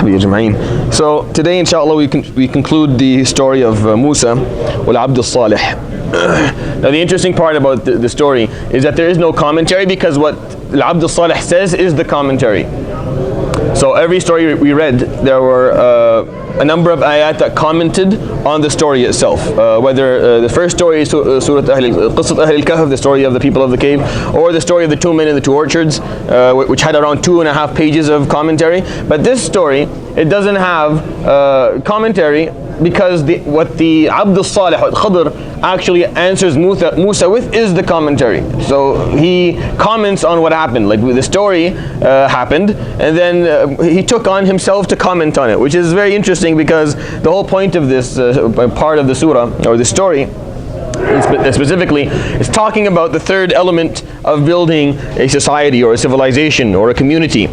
وصحبه أجمعين. So today inshallah we conclude the story of Musa wal Abd al-Salih. Now the interesting part about the story is that there is no commentary, because what Abd al-Salih says is the commentary. So every story we read, there were a number of ayat that commented on the story itself. Whether the first story is Surat AlKahf, the story of the people of the cave, or the story of the two men in the two orchards, which had around 2.5 pages of commentary. But this story, it doesn't have commentary, because what the Abd al-Salih, Khadr, actually answers Musa with is the commentary. So he comments on what happened. Like the story happened, and then he took on himself to comment on it, which is very interesting, because the whole point of this part of the surah, or the story, specifically, is talking about the third element of building a society or a civilization or a community,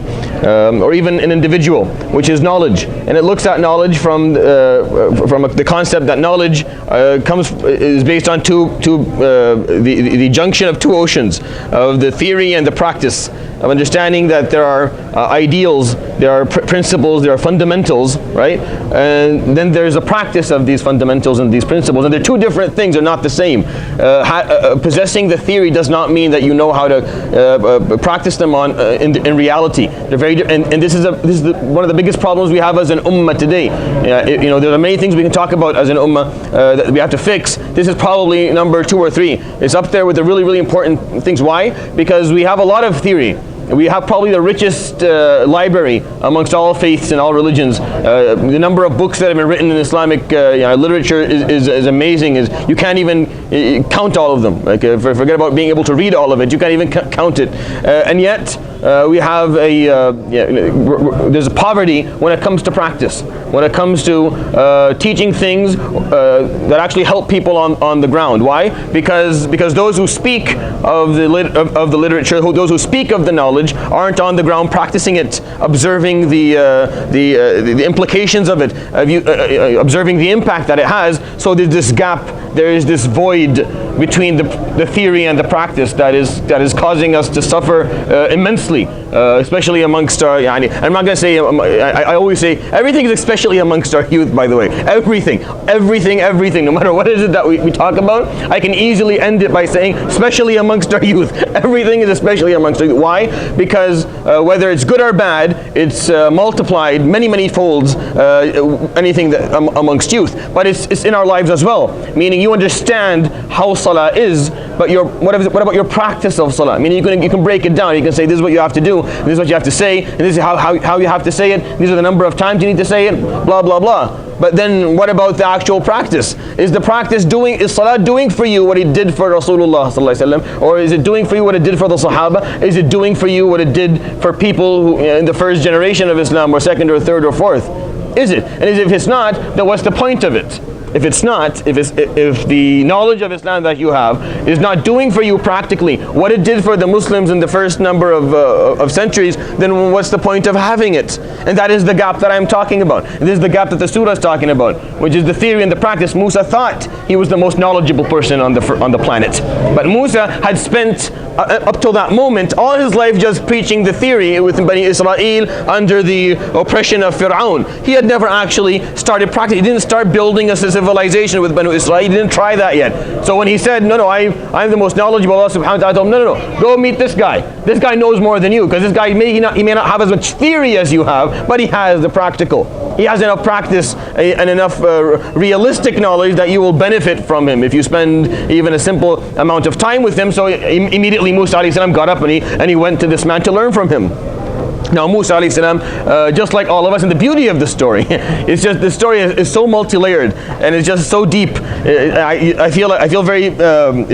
or even an individual, which is knowledge. And it looks at knowledge from the concept that knowledge is based on the junction of two oceans, of the theory and the practice, of understanding that there are ideals, there are principles, there are fundamentals, right? And then there's a practice of these fundamentals and these principles, and they're two different things, they're not the same. Possessing the theory does not mean that you know how to practice them in reality. They're very and this is one of the biggest problems we have as an ummah today. There are many things we can talk about as an ummah that we have to fix. This is probably number 2 or 3. It's up there with the really, really important things. Why? Because we have a lot of theory. We have probably the richest library amongst all faiths and all religions. The number of books that have been written in Islamic literature is amazing. You can't even count all of them. Like, forget about being able to read all of it. You can't even count it. And yet, we have there's a poverty when it comes to practice, when it comes to teaching things that actually help people on the ground. Why? Because those who speak of the literature, those who speak of the knowledge, aren't on the ground practicing it, observing the implications of it, observing the impact that it has. So there's this gap, there is this void between the theory and the practice that is causing us to suffer immensely, especially amongst our, I'm not going to say, I always say, everything is especially amongst our youth, by the way. Everything, no matter what is it that we talk about, I can easily end it by saying, especially amongst our youth. Everything is especially amongst our youth. Why? Because whether it's good or bad, it's multiplied many folds, anything amongst youth. But it's in our lives as well, meaning you understand how salah is, but what about your practice of salah? Meaning you can break it down. You can say, this is what you have to do, this is what you have to say, and this is how you have to say it, these are the number of times you need to say it, blah blah blah. But then what about the actual practice? Is salah doing for you what it did for Rasulullah sallallahu alaihi wasallam, or is it doing for you what it did for the Sahaba? Is it doing for you what it did for people who, in the first generation of Islam, or second or third or fourth? Is it? And if it's not, then what's the point of it? If it's not, if the knowledge of Islam that you have is not doing for you practically what it did for the Muslims in the first number of centuries, then what's the point of having it? And that is the gap that I'm talking about. And this is the gap that the surah is talking about, which is the theory and the practice. Musa thought he was the most knowledgeable person on the planet, but Musa had spent up till that moment all his life just preaching the theory with Bani Israel under the oppression of Fir'aun. He had never actually started practicing. He didn't start building a civilization with Bani Israel. He didn't try that yet. So when he said, no, I'm the most knowledgeable, Allah subhanahu wa ta'ala told him, no, go meet this guy. This guy knows more than you, because this guy he may not have as much theory as you have, but he has the practical. He has enough practice and enough realistic knowledge that you will benefit from him if you spend even a simple amount of time with him. So immediately Musa alayhi salam got up and he went to this man to learn from him. Now Musa alayhi salam, just like all of us, and the beauty of the story, it's just the story is so multi-layered and it's just so deep. I feel very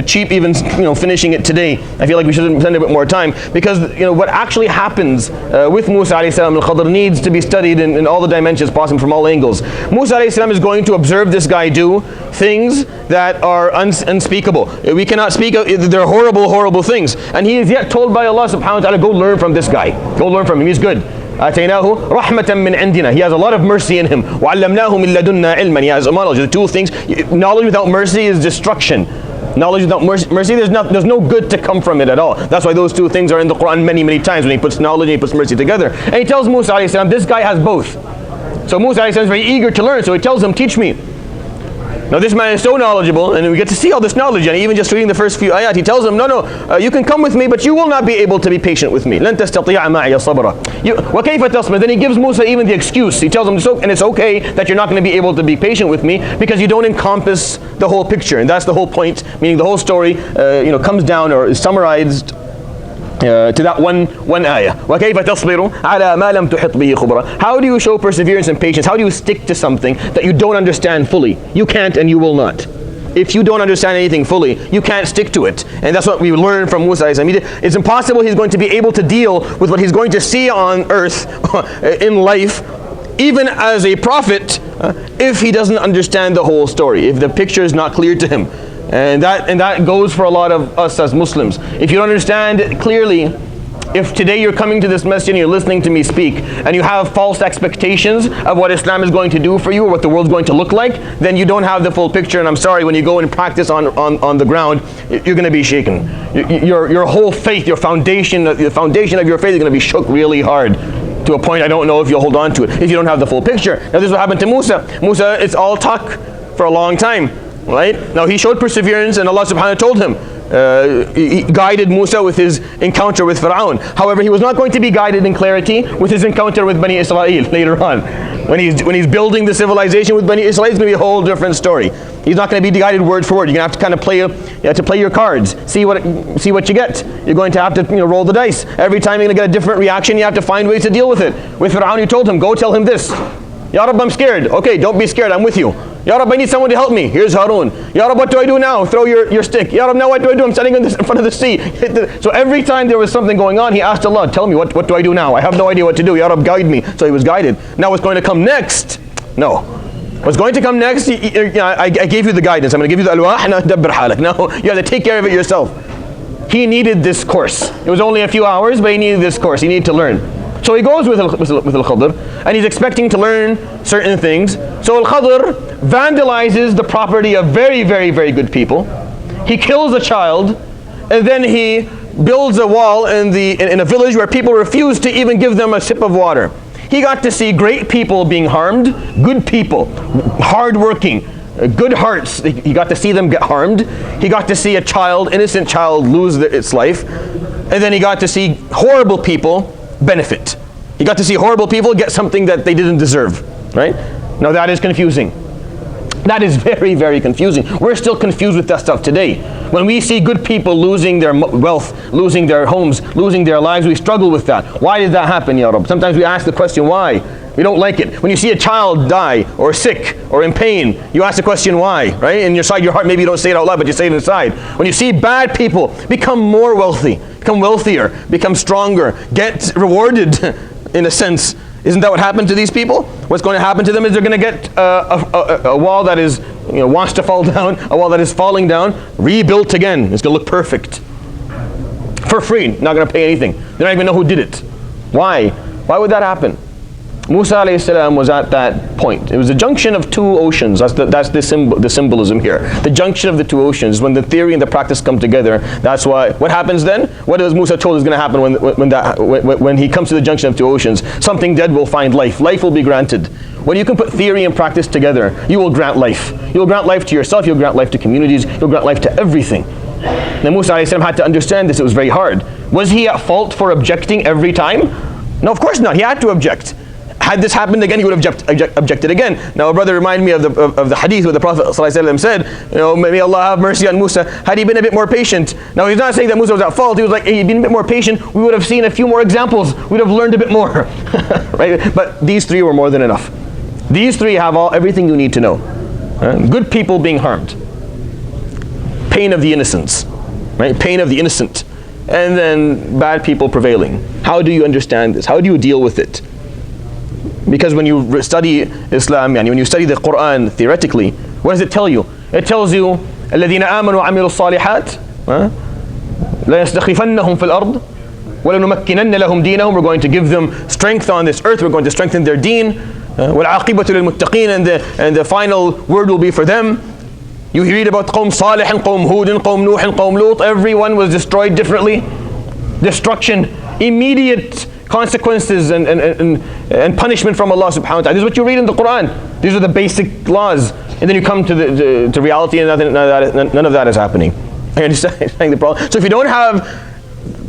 cheap even finishing it today. I feel like we should spend a bit more time, because what actually happens with Musa alayhi salam and Khadr needs to be studied in all the dimensions possible from all angles. Musa alayhi salam is going to observe this guy do things that are unspeakable. We cannot speak of, they're horrible things, and he is yet told by Allah subhanahu wa ta'ala, go learn from this guy, go learn from him, he's good. آتيناه رحمة من عندنا. He has a lot of mercy in him. وعلمناه من لدنا علما. He has knowledge. The two things, knowledge without mercy is destruction. Knowledge without mercy, there's no good to come from it at all. That's why those two things are in the Quran many times, when he puts knowledge and he puts mercy together. And he tells Musa alayhi salam, this guy has both. So Musa is very eager to learn, so he tells him, teach me. Now this man is so knowledgeable, and we get to see all this knowledge, and even just reading the first few ayat, he tells him, no, you can come with me, but you will not be able to be patient with me. لَن تَسْتَطِيعَ مَعِيَ صَبْرًا. وَكَيْفَ تَصْبِرُ? Then he gives Musa even the excuse. He tells him, and it's okay that you're not going to be ayable to be patient with me, because you don't encompass the whole picture. And that's the whole point, meaning the whole story comes down or is summarized to that one ayah. وَكَيْفَ تَصْبِرُ عَلَى مَا لَمْ تُحِطْ بِهِ خُبْرًا. How do you show perseverance and patience? How do you stick to something that you don't understand fully? You can't and you will not. If you don't understand anything fully, you can't stick to it. And that's what we learn from Musa. It's impossible he's going to be able to deal with what he's going to see on earth, in life, even as a prophet, if he doesn't understand the whole story, if the picture is not clear to him. And that goes for a lot of us as Muslims. If you don't understand it clearly, if today you're coming to this masjid and you're listening to me speak, and you have false expectations of what Islam is going to do for you or what the world's going to look like, then you don't have the full picture. And I'm sorry, when you go and practice on the ground, you're going to be shaken. Your whole faith, the foundation of your faith is going to be shook really hard, to a point I don't know if you'll hold on to it if you don't have the full picture. Now this is what happened to Musa. Musa, it's all talk for a long time. Right? Now he showed perseverance, and Allah subhanahu wa ta'ala told him, he guided Musa with his encounter with Fir'aun. However, he was not going to be guided in clarity with his encounter with Bani Israel later on. When he's building the civilization with Bani Israel, it's going to be a whole different story. He's not going to be guided word for word. You're going to have to kind of play your cards, see what you get. You're going to have to roll the dice. Every time you're going to get a different reaction, you have to find ways to deal with it. With Fir'aun, you told him, go tell him this. Ya Rabb, I'm scared. Okay, don't be scared, I'm with you. Ya Rabb, I need someone to help me. Here's Harun. Ya Rabb, what do I do now? Throw your stick. Ya Rabb, now what do I do? I'm standing in front of the sea. So every time there was something going on, he asked Allah, tell me, what do I do now? I have no idea what to do. Ya Rabb, guide me. So he was guided. Now what's going to come next? No. What's going to come next, I gave you the guidance. I'm going to give you the alwah, now dabbir halak. Now you have to take care of it yourself. He needed this course. It was only a few hours, but he needed this course. He needed to learn. So he goes with Al-Khadr, and he's expecting to learn certain things. So Al-Khadr vandalizes the property of very, very, very good people. He kills a child, and then he builds a wall in a village where people refuse to even give them a sip of water. He got to see great people being harmed, good people, hard-working, good hearts. He got to see them get harmed. He got to see a child, innocent child, lose its life. And then he got to see horrible people benefit. He got to see horrible people get something that they didn't deserve, right? Now that is confusing. That is very, very confusing. We're still confused with that stuff today. When we see good people losing their wealth, losing their homes, losing their lives, we struggle with that. Why did that happen, Ya Rabb? Sometimes we ask the question, why? We don't like it. When you see a child die, or sick, or in pain, you ask the question, why? Right? In your heart, maybe you don't say it out loud, but you say it inside. When you see bad people become more wealthy, become wealthier, become stronger, get rewarded, in a sense, isn't that what happened to these people? What's going to happen to them is they're going to get a wall that is, wants to fall down, a wall that is falling down, rebuilt again. It's going to look perfect. For free, not going to pay anything. They don't even know who did it. Why? Why would that happen? Musa alayhi salam was at that point. It was a junction of two oceans. That's the symbolism here. The junction of the two oceans. When the theory and the practice come together, that's why. What happens then? What is Musa told is going to happen when he comes to the junction of two oceans? Something dead will find life. Life will be granted. When you can put theory and practice together, you will grant life. You'll grant life to yourself. You'll grant life to communities. You'll grant life to everything. Now Musa alayhi salam had to understand this. It was very hard. Was he at fault for objecting every time? No, of course not. He had to object. Had this happened again, he would have objected again. Now a brother reminded me of the hadith where the Prophet ﷺ said, may Allah have mercy on Musa. Had he been a bit more patient. Now he's not saying that Musa was at fault. He was like, hey, he'd been a bit more patient, we would have seen a few more examples. We'd have learned a bit more. Right? But these three were more than enough. These three have everything you need to know. Good people being harmed. Pain of the innocents. Right? Pain of the innocent. And then bad people prevailing. How do you understand this? How do you deal with it? Because when you study Islam, when you study the Quran theoretically, what does it tell you? It tells you, الَّذِينَ آمَنُوا وَعَمِلُوا الصَّالِحَاتِ لَيَسْتَخْلِفَنَّهُمْ فِي الْأَرْضِ وَلَنُمَكِّنَنَّ لَهُمْ دِينَهُم. We're going to give them strength on this earth. We're going to strengthen their deen. وَالْعَاقِبَةُ لِلْمُتَّقِينَ. And the final word will be for them. You read about Qawm Salih and Qawm Hud and Qawm Nuh and Qawm Lut. Everyone was destroyed differently. Destruction. immediate consequences and punishment from Allah subhanahu wa ta'ala. This is what you read in the Quran. These are the basic laws. And then you come to reality and none of that is happening. I understand the problem. So if you don't have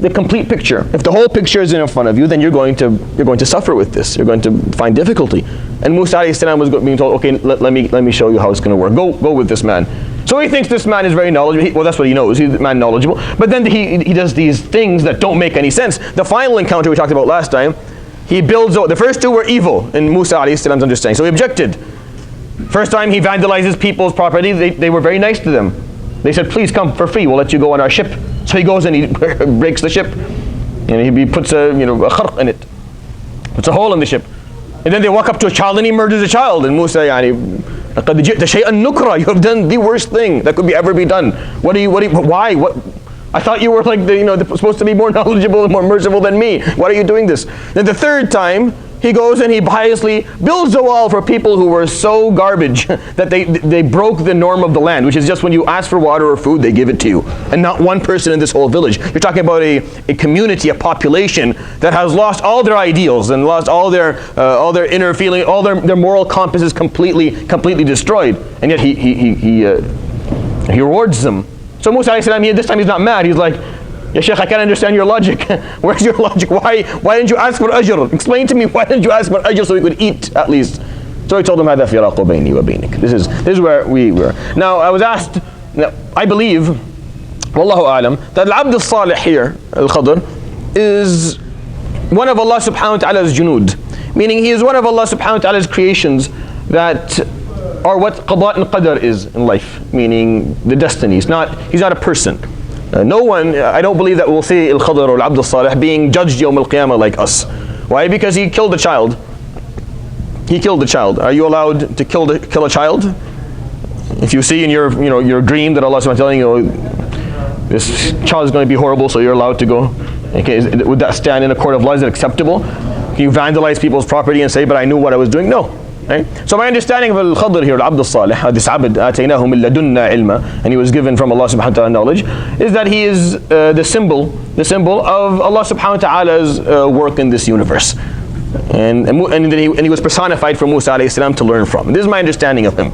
the complete picture, if the whole picture is in front of you, then you're going to suffer with this. You're going to find difficulty. And Musa alayhi salam was being told, okay, let me show you how it's going to work. Go with this man. So he thinks this man is very knowledgeable. Well, that's what he knows. He's a man knowledgeable. But then he does these things that don't make any sense. The final encounter we talked about last time, he builds out. The first two were evil in Musa alayhi salam's understanding. So he objected. First time he vandalizes people's property. They were very nice to them. They said, please come for free. We'll let you go on our ship. So he goes and he breaks the ship. And he puts a kharq in it. Puts a hole in the ship. And then they walk up to a child and he murders a child. And Musa, لَقَدْ جِئْتَ شَيْئًا نُكْرًا. You have done the worst thing that could ever be done. Why? I thought you were like supposed to be more knowledgeable and more merciful than me. Why are you doing this? Then the third time, he goes and he piously builds a wall for people who were so garbage that they broke the norm of the land, which is just when you ask for water or food, they give it to you. And not one person in this whole village. You're talking about a community, a population that has lost all their ideals and lost all their inner feeling, all their moral compass is completely destroyed. And yet he rewards them. So Musa alayhi salam, this time he's not mad. He's like, Ya Shaykh, I can't understand your logic. Where's your logic? Why didn't you ask for ajr? Explain to me, why didn't you ask for ajr so we could eat at least? So he told him, هذا فراق بيني وبينك. This is where we were. Now I was asked, I believe, Wallahu a'lam, that Al-Abd al-Salih here, Al-Khadr, is one of Allah subhanahu wa ta'ala's junud. Meaning he is one of Allah subhanahu wa ta'ala's creations that are what qada and qadar is in life. Meaning the destiny. He's not a person. No one, I don't believe that we'll see Al-Khadr or Al-Abd al-Salih being judged Yawm al-Qiyamah like us. Why? Because he killed a child. He killed a child. Are you allowed to kill a child? If you see in your dream that Allah is telling you, this child is going to be horrible, so you're allowed to go. Okay, would that stand in a court of law? Is it acceptable? Can you vandalize people's property and say, but I knew what I was doing? No. Right? So my understanding of Al-Khadr here, Al-Abd al-Salih, this abd, آتَيْنَاهُ مِن لَدُنَّا عِلْمًا, and he was given from Allah subhanahu wa ta'ala knowledge, is that he is the symbol of Allah subhanahu wa ta'ala's work in this universe. And he was personified for Musa alayhi salam to learn from. This is my understanding of him.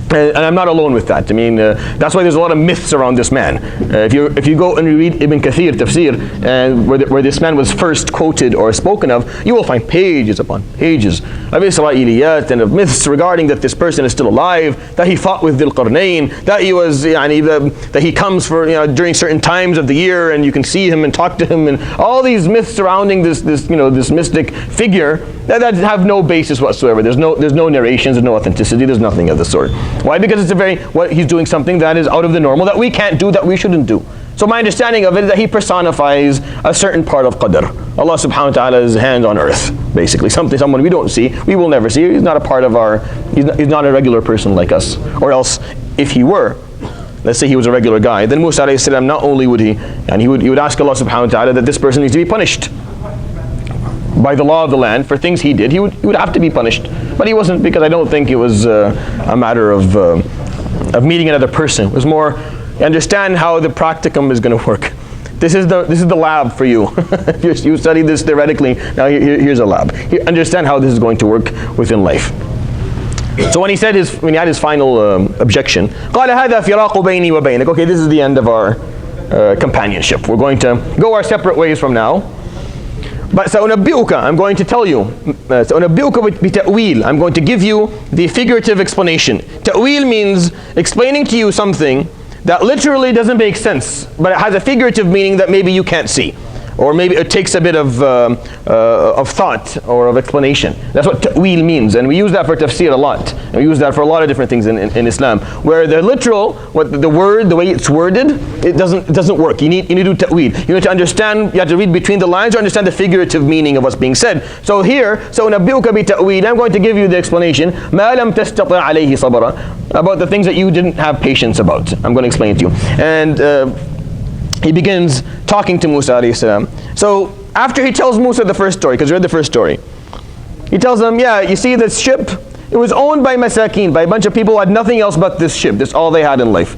And I'm not alone with that. I mean, that's why there's a lot of myths around this man. If you go and you read Ibn Kathir, Tafseer, where this man was first quoted or spoken of, you will find pages upon pages of Israeliyat and of myths regarding that this person is still alive, that he fought with Dhul Qarnayn, that he was, that he comes for during certain times of the year and you can see him and talk to him, and all these myths surrounding this mystic figure that have no basis whatsoever. There's no narrations, there's no authenticity, there's nothing of the sort. Why? Because he's doing something that is out of the normal, that we can't do, that we shouldn't do. So my understanding of it is that he personifies a certain part of qadr. Allah subhanahu wa ta'ala's hand on earth, basically. Someone we don't see, we will never see. He's not a part of he's not a regular person like us. Or else, if he were, let's say he was a regular guy, then Musa alayhi salam, not only would he would ask Allah subhanahu wa ta'ala that this person needs to be punished by the law of the land for things he did. He would have to be punished, but he wasn't, because I don't think it was a matter of meeting another person. It was more, understand how the practicum is going to work. This is the lab for you. You study this theoretically. Now here's a lab. Understand how this is going to work within life. So when he had his final objection, قال هذا فراق بيني وبينك. Okay, this is the end of our companionship. We're going to go our separate ways from now. But سأنبئك, I'm going to tell you, سأنبئك بتأويل, I'm going to give you the figurative explanation. Ta'wil means explaining to you something that literally doesn't make sense, but it has a figurative meaning that maybe you can't see. Or maybe it takes a bit of thought or of explanation. That's what ta'wil means, and we use that for tafsir a lot. And we use that for a lot of different things in Islam, where the literal, the way it's worded, it doesn't work. You need to do ta'wil. You need to understand. You have to read between the lines to understand the figurative meaning of what's being said. So here, سأنبئك بتأويل, I'm going to give you the explanation. ما لم تستطع عليه صبرا, about the things that you didn't have patience about. I'm going to explain it to you. And he begins talking to Musa alayhi salam. So after he tells Musa the first story, because you read the first story, he tells him, yeah, you see this ship, it was owned by masakin, by a bunch of people who had nothing else but this ship. That's all they had in life.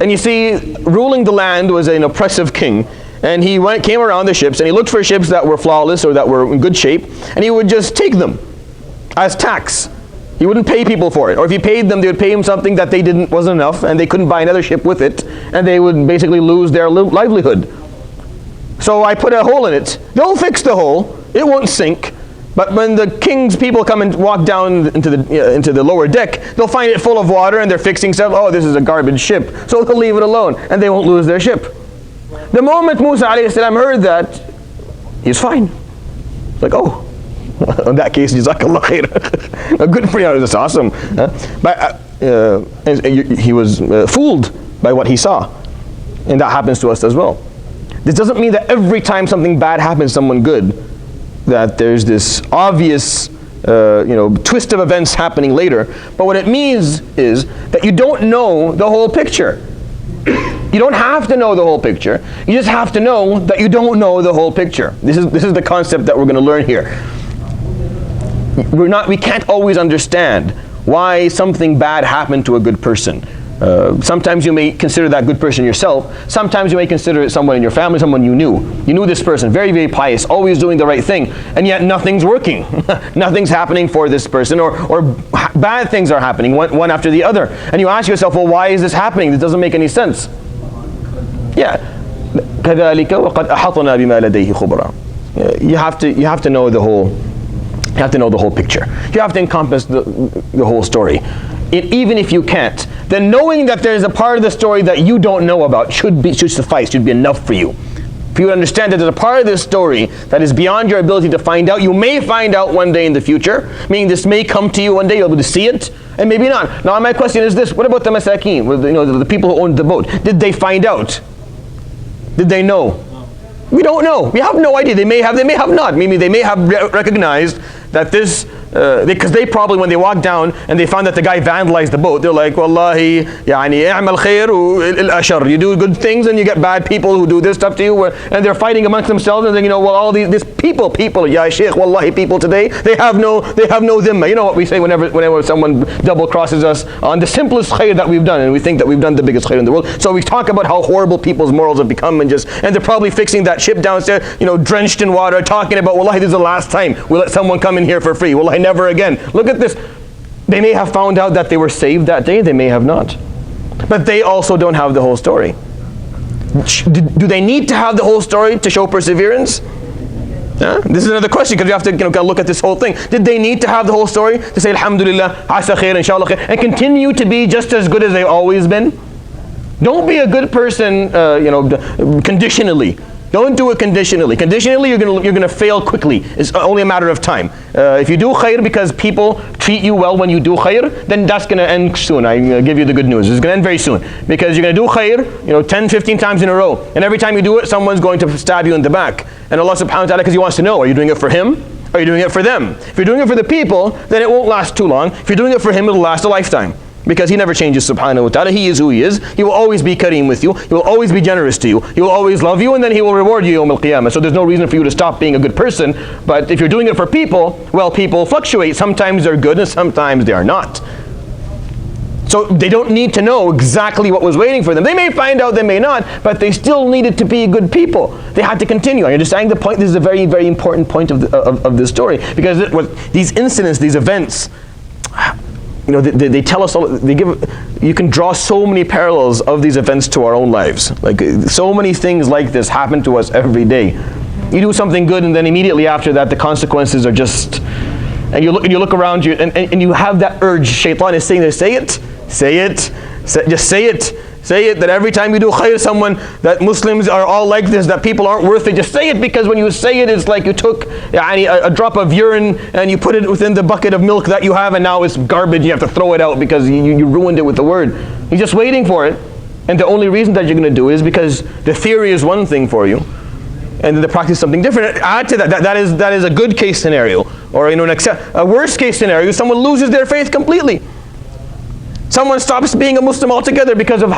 And you see, ruling the land was an oppressive king. and he came around the ships, and he looked for ships that were flawless or that were in good shape, and he would just take them as tax. He wouldn't pay people for it. Or if he paid them, they would pay him something that wasn't enough, and they couldn't buy another ship with it, and they would basically lose their livelihood. So I put a hole in it. They'll fix the hole. It won't sink. But when the king's people come and walk down into the lower deck, they'll find it full of water, and they're fixing stuff. Oh, this is a garbage ship. So they'll leave it alone, and they won't lose their ship. The moment Musa a.s. heard that, he's fine. It's like, oh, in that case, Jazakallah khair. Good for you, that's awesome. But he was fooled by what he saw. And that happens to us as well. This doesn't mean that every time something bad happens to someone good, that there's this obvious twist of events happening later. But what it means is that you don't know the whole picture. You don't have to know the whole picture. You just have to know that you don't know the whole picture. This is the concept that we're going to learn here. We can't always understand why something bad happened to a good person. Sometimes you may consider that good person yourself. Sometimes you may consider it someone in your family, someone you knew. You knew this person, very, very pious, always doing the right thing, and yet nothing's working. Nothing's happening for this person, or bad things are happening, one after the other. And you ask yourself, well, why is this happening? This doesn't make any sense. Yeah. كَذَلِكَ وَقَدْ أَحَطْنَا بِمَا لَدَيْهِ خُبْرًا. You have to know the whole. You have to know the whole picture. You have to encompass the whole story. Even if you can't, then knowing that there's a part of the story that you don't know about should suffice, should be enough for you. For you to understand that there's a part of this story that is beyond your ability to find out. You may find out one day in the future, meaning this may come to you one day, you'll be able to see it, and maybe not. Now my question is this: what about the masakeen, the people who owned the boat? Did they find out? Did they know? We don't know. We have no idea. They may have not. Maybe they may have recognized that this, because they probably, when they walked down and they found that the guy vandalized the boat, they're like, Wallahi, yani, a'mal khair al-ashar. You do good things and you get bad people who do this stuff to you, and they're fighting amongst themselves, and then, well, all these people, ya shaykh, wallahi, people today, they have no dhimma. You know what we say whenever someone double crosses us on the simplest khair that we've done, and we think that we've done the biggest khair in the world. So we talk about how horrible people's morals have become, and they're probably fixing that ship downstairs, drenched in water, talking about, wallahi, this is the last time we let someone come in here for free. Wallahi, never again. Look at this. They may have found out that they were saved that day. They may have not. But they also don't have the whole story. Do they need to have the whole story to show perseverance? This is another question, because you have to kind of look at this whole thing. Did they need to have the whole story to say alhamdulillah, asa khair, inshallah khair, and continue to be just as good as they've always been? Don't be a good person conditionally. Don't do it conditionally. Conditionally, you're gonna fail quickly. It's only a matter of time. If you do khair because people treat you well when you do khair, then that's gonna end soon. I give you the good news. It's gonna end very soon, because you're gonna do khair, 10, 15 times in a row, and every time you do it, someone's going to stab you in the back. And Allah subhanahu wa ta'ala, because He wants to know, are you doing it for Him? Or are you doing it for them? If you're doing it for the people, then it won't last too long. If you're doing it for Him, it'll last a lifetime. Because He never changes subhanahu wa ta'ala. He is who He is. He will always be kareem with you. He will always be generous to you. He will always love you, and then He will reward you yawm al-qiyamah. So there's no reason for you to stop being a good person. But if you're doing it for people, well, people fluctuate. Sometimes they're good and sometimes they are not. So they don't need to know exactly what was waiting for them. They may find out, they may not, but they still needed to be good people. They had to continue. I understand the point. This is a very, very important point of this story, because these incidents, these events, they tell us, you can draw so many parallels of these events to our own lives. Like, so many things like this happen to us every day. You do something good, and then immediately after that, the consequences are just, and you look around you, and you have that urge. Shaitan is saying, just say it, that every time you do khair, someone, that Muslims are all like this, that people aren't worth it. Just say it, because when you say it, it's like you took a drop of urine and you put it within the bucket of milk that you have, and now it's garbage. You have to throw it out because you ruined it with the word. You're just waiting for it, and the only reason that you're going to do it is because the theory is one thing for you, and then the practice is something different. Add to that is a good case scenario, or a worst case scenario. Someone loses their faith completely. Someone stops being a Muslim altogether because of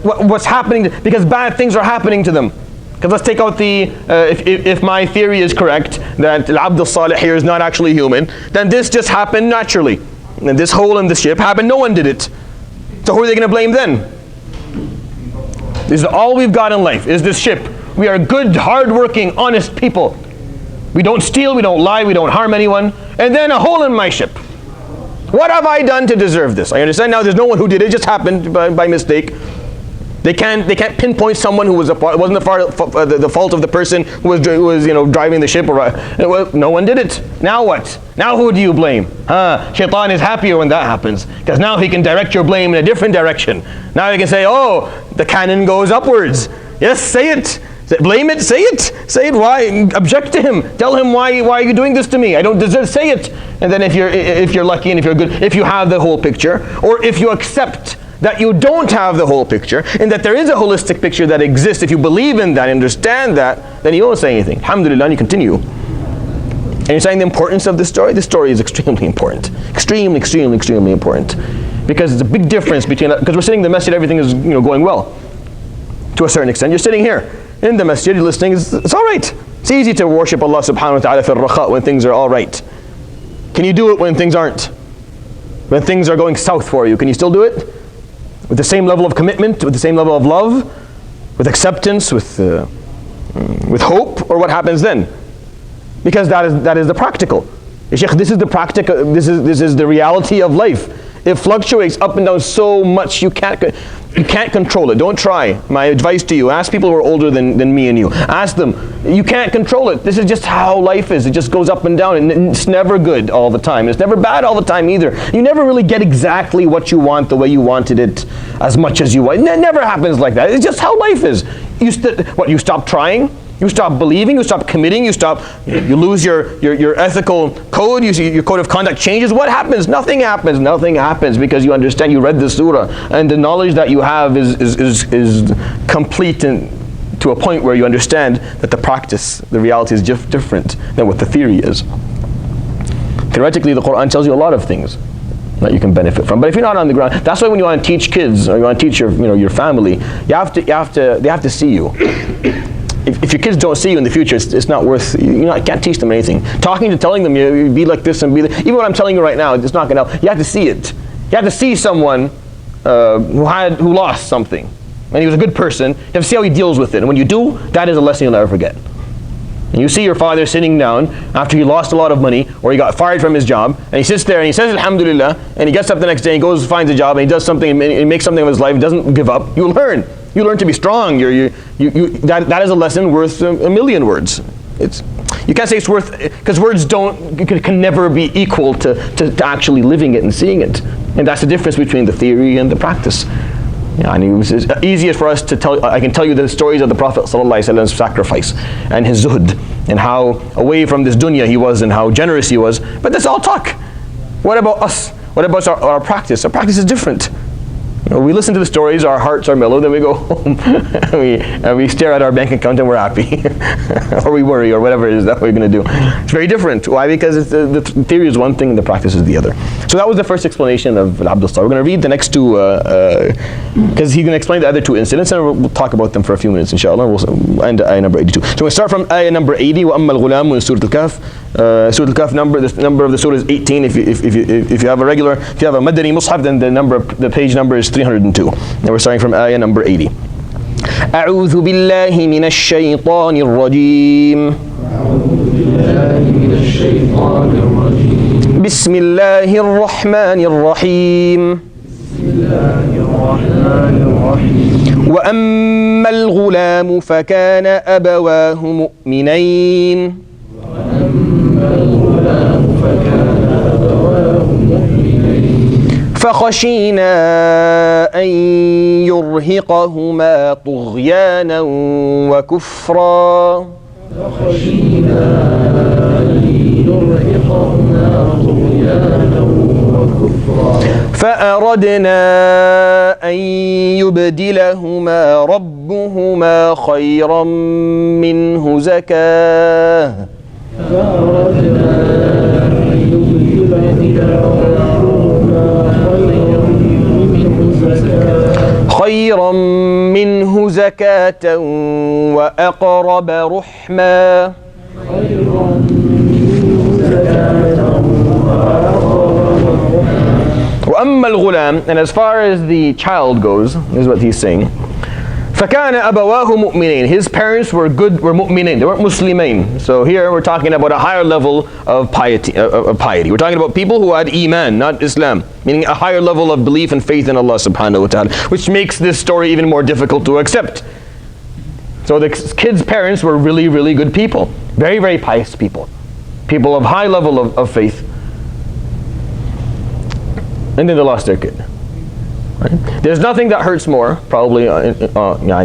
what's happening, because bad things are happening to them. Because let's take out if my theory is correct, that Al-Abd al-Salih here is not actually human, then this just happened naturally. And this hole in the ship happened, no one did it. So who are they going to blame then? This is all we've got in life, is this ship. We are good, hard-working, honest people. We don't steal, we don't lie, we don't harm anyone. And then a hole in my ship. What have I done to deserve this? I understand now there's no one who did it. It just happened by mistake. They can't pinpoint someone who was it wasn't the fault of the person who was driving the ship. No one did it. Now what? Now who do you blame? Shaitan is happier when that happens, because now he can direct your blame in a different direction. Now he can say, oh, the cannon goes upwards. Yes, say it. Blame it, say it. Say it. Why? Object to him. Tell him why are you doing this to me? I don't deserve. Say it. And then if you're lucky and if you're good, if you have the whole picture, or if you accept that you don't have the whole picture and that there is a holistic picture that exists, if you believe in that, understand that, then you don't say anything. Alhamdulillah, and you continue. And you're saying the importance of this story? This story is extremely important. Extremely, extremely, extremely important. Because it's a big difference between, because we're sitting in the masjid, everything is going well. To a certain extent. You're sitting here in the masjid, you're listening, it's all right. It's easy to worship Allah subhanahu wa ta'ala fil raqa when things are all right. Can you do it when things aren't? When things are going south for you, can you still do it? With the same level of commitment, with the same level of love, with acceptance, with hope, or what happens then? Because that is the practical. Sheikh, this is the practical. This is the reality of life. It fluctuates up and down so much you can't control it. Don't try. My advice to you: ask people who are older than me and you. Ask them. You can't control it. This is just how life is. It just goes up and down, and it's never good all the time. It's never bad all the time either. You never really get exactly what you want the way you wanted it, as much as you want. It never happens like that. It's just how life is. You stop trying. You stop believing, you stop committing, you lose your ethical code, your code of conduct changes. What happens? Nothing happens. Nothing happens because you understand, you read the surah, and the knowledge that you have is complete to a point where you understand that the practice, the reality is different than what the theory is. Theoretically, the Quran tells you a lot of things that you can benefit from. But if you're not on the ground, that's why when you want to teach kids or you want to teach your family, they have to see you. If your kids don't see you in the future, it's not worth. You can't teach them anything. Telling them you be like this and be. Even what I'm telling you right now, it's not going to help. You have to see it. You have to see someone who lost something, and he was a good person. You have to see how he deals with it. And when you do, that is a lesson you'll never forget. And you see your father sitting down after he lost a lot of money, or he got fired from his job, and he sits there and he says Alhamdulillah, and he gets up the next day and goes finds a job and he does something and he makes something of his life. Doesn't give up. You learn. You learn to be strong. That is a lesson worth a million words. You can't say it's worth, because words can never be equal to actually living it and seeing it. And that's the difference between the theory and the practice. And it was easiest for us to tell. I can tell you the stories of the Prophet ﷺ's sacrifice and his zuhd, and how away from this dunya he was and how generous he was. But that's all talk. What about us? What about our practice? Our practice is different. We listen to the stories, our hearts are mellow, then we go home and we stare at our bank account and we're happy. Or we worry, or whatever it is that we're going to do. It's very different. Why? Because the theory is one thing and the practice is the other. So that was the first explanation of Abdul Salah. We're going to read the next two, because he's going to explain the other two incidents, and we'll talk about them for a few minutes, inshallah. We'll end ayah number 82. So we'll start from ayah number 80, وَأَمَّا الْغُلَامُ in Surat AlKahf. Surat AlKahf the number of the surah is 18. If you have a Madani Mus'haf, then the page number is 302. And we're starting from ayah number 80. أعوذ بالله من الشيطان الرجيم. بسم الله الرحمن الرحيم. وأما الغلام فكان أبواه مؤمنين. فخشينا أن يرهقهما طغيانا وكفرا. فأردنا أن يبدلهما ربهما خيرا منه زكاة. خيرا منه زكاة وأقرب رحما. وأما الغلام, and as far as the child goes, is what he's saying. فَكَانَ أَبَوَاهُ مُؤْمِنَيْن. His parents were mu'minin. They weren't Muslimain. So here we're talking about a higher level of piety. We're talking about people who had iman, not Islam. Meaning a higher level of belief and faith in Allah subhanahu wa ta'ala. Which makes this story even more difficult to accept. So the kid's parents were really, really good people. Very, very pious people. People of high level of faith. And then they lost their kid. Right? There's nothing that hurts more, probably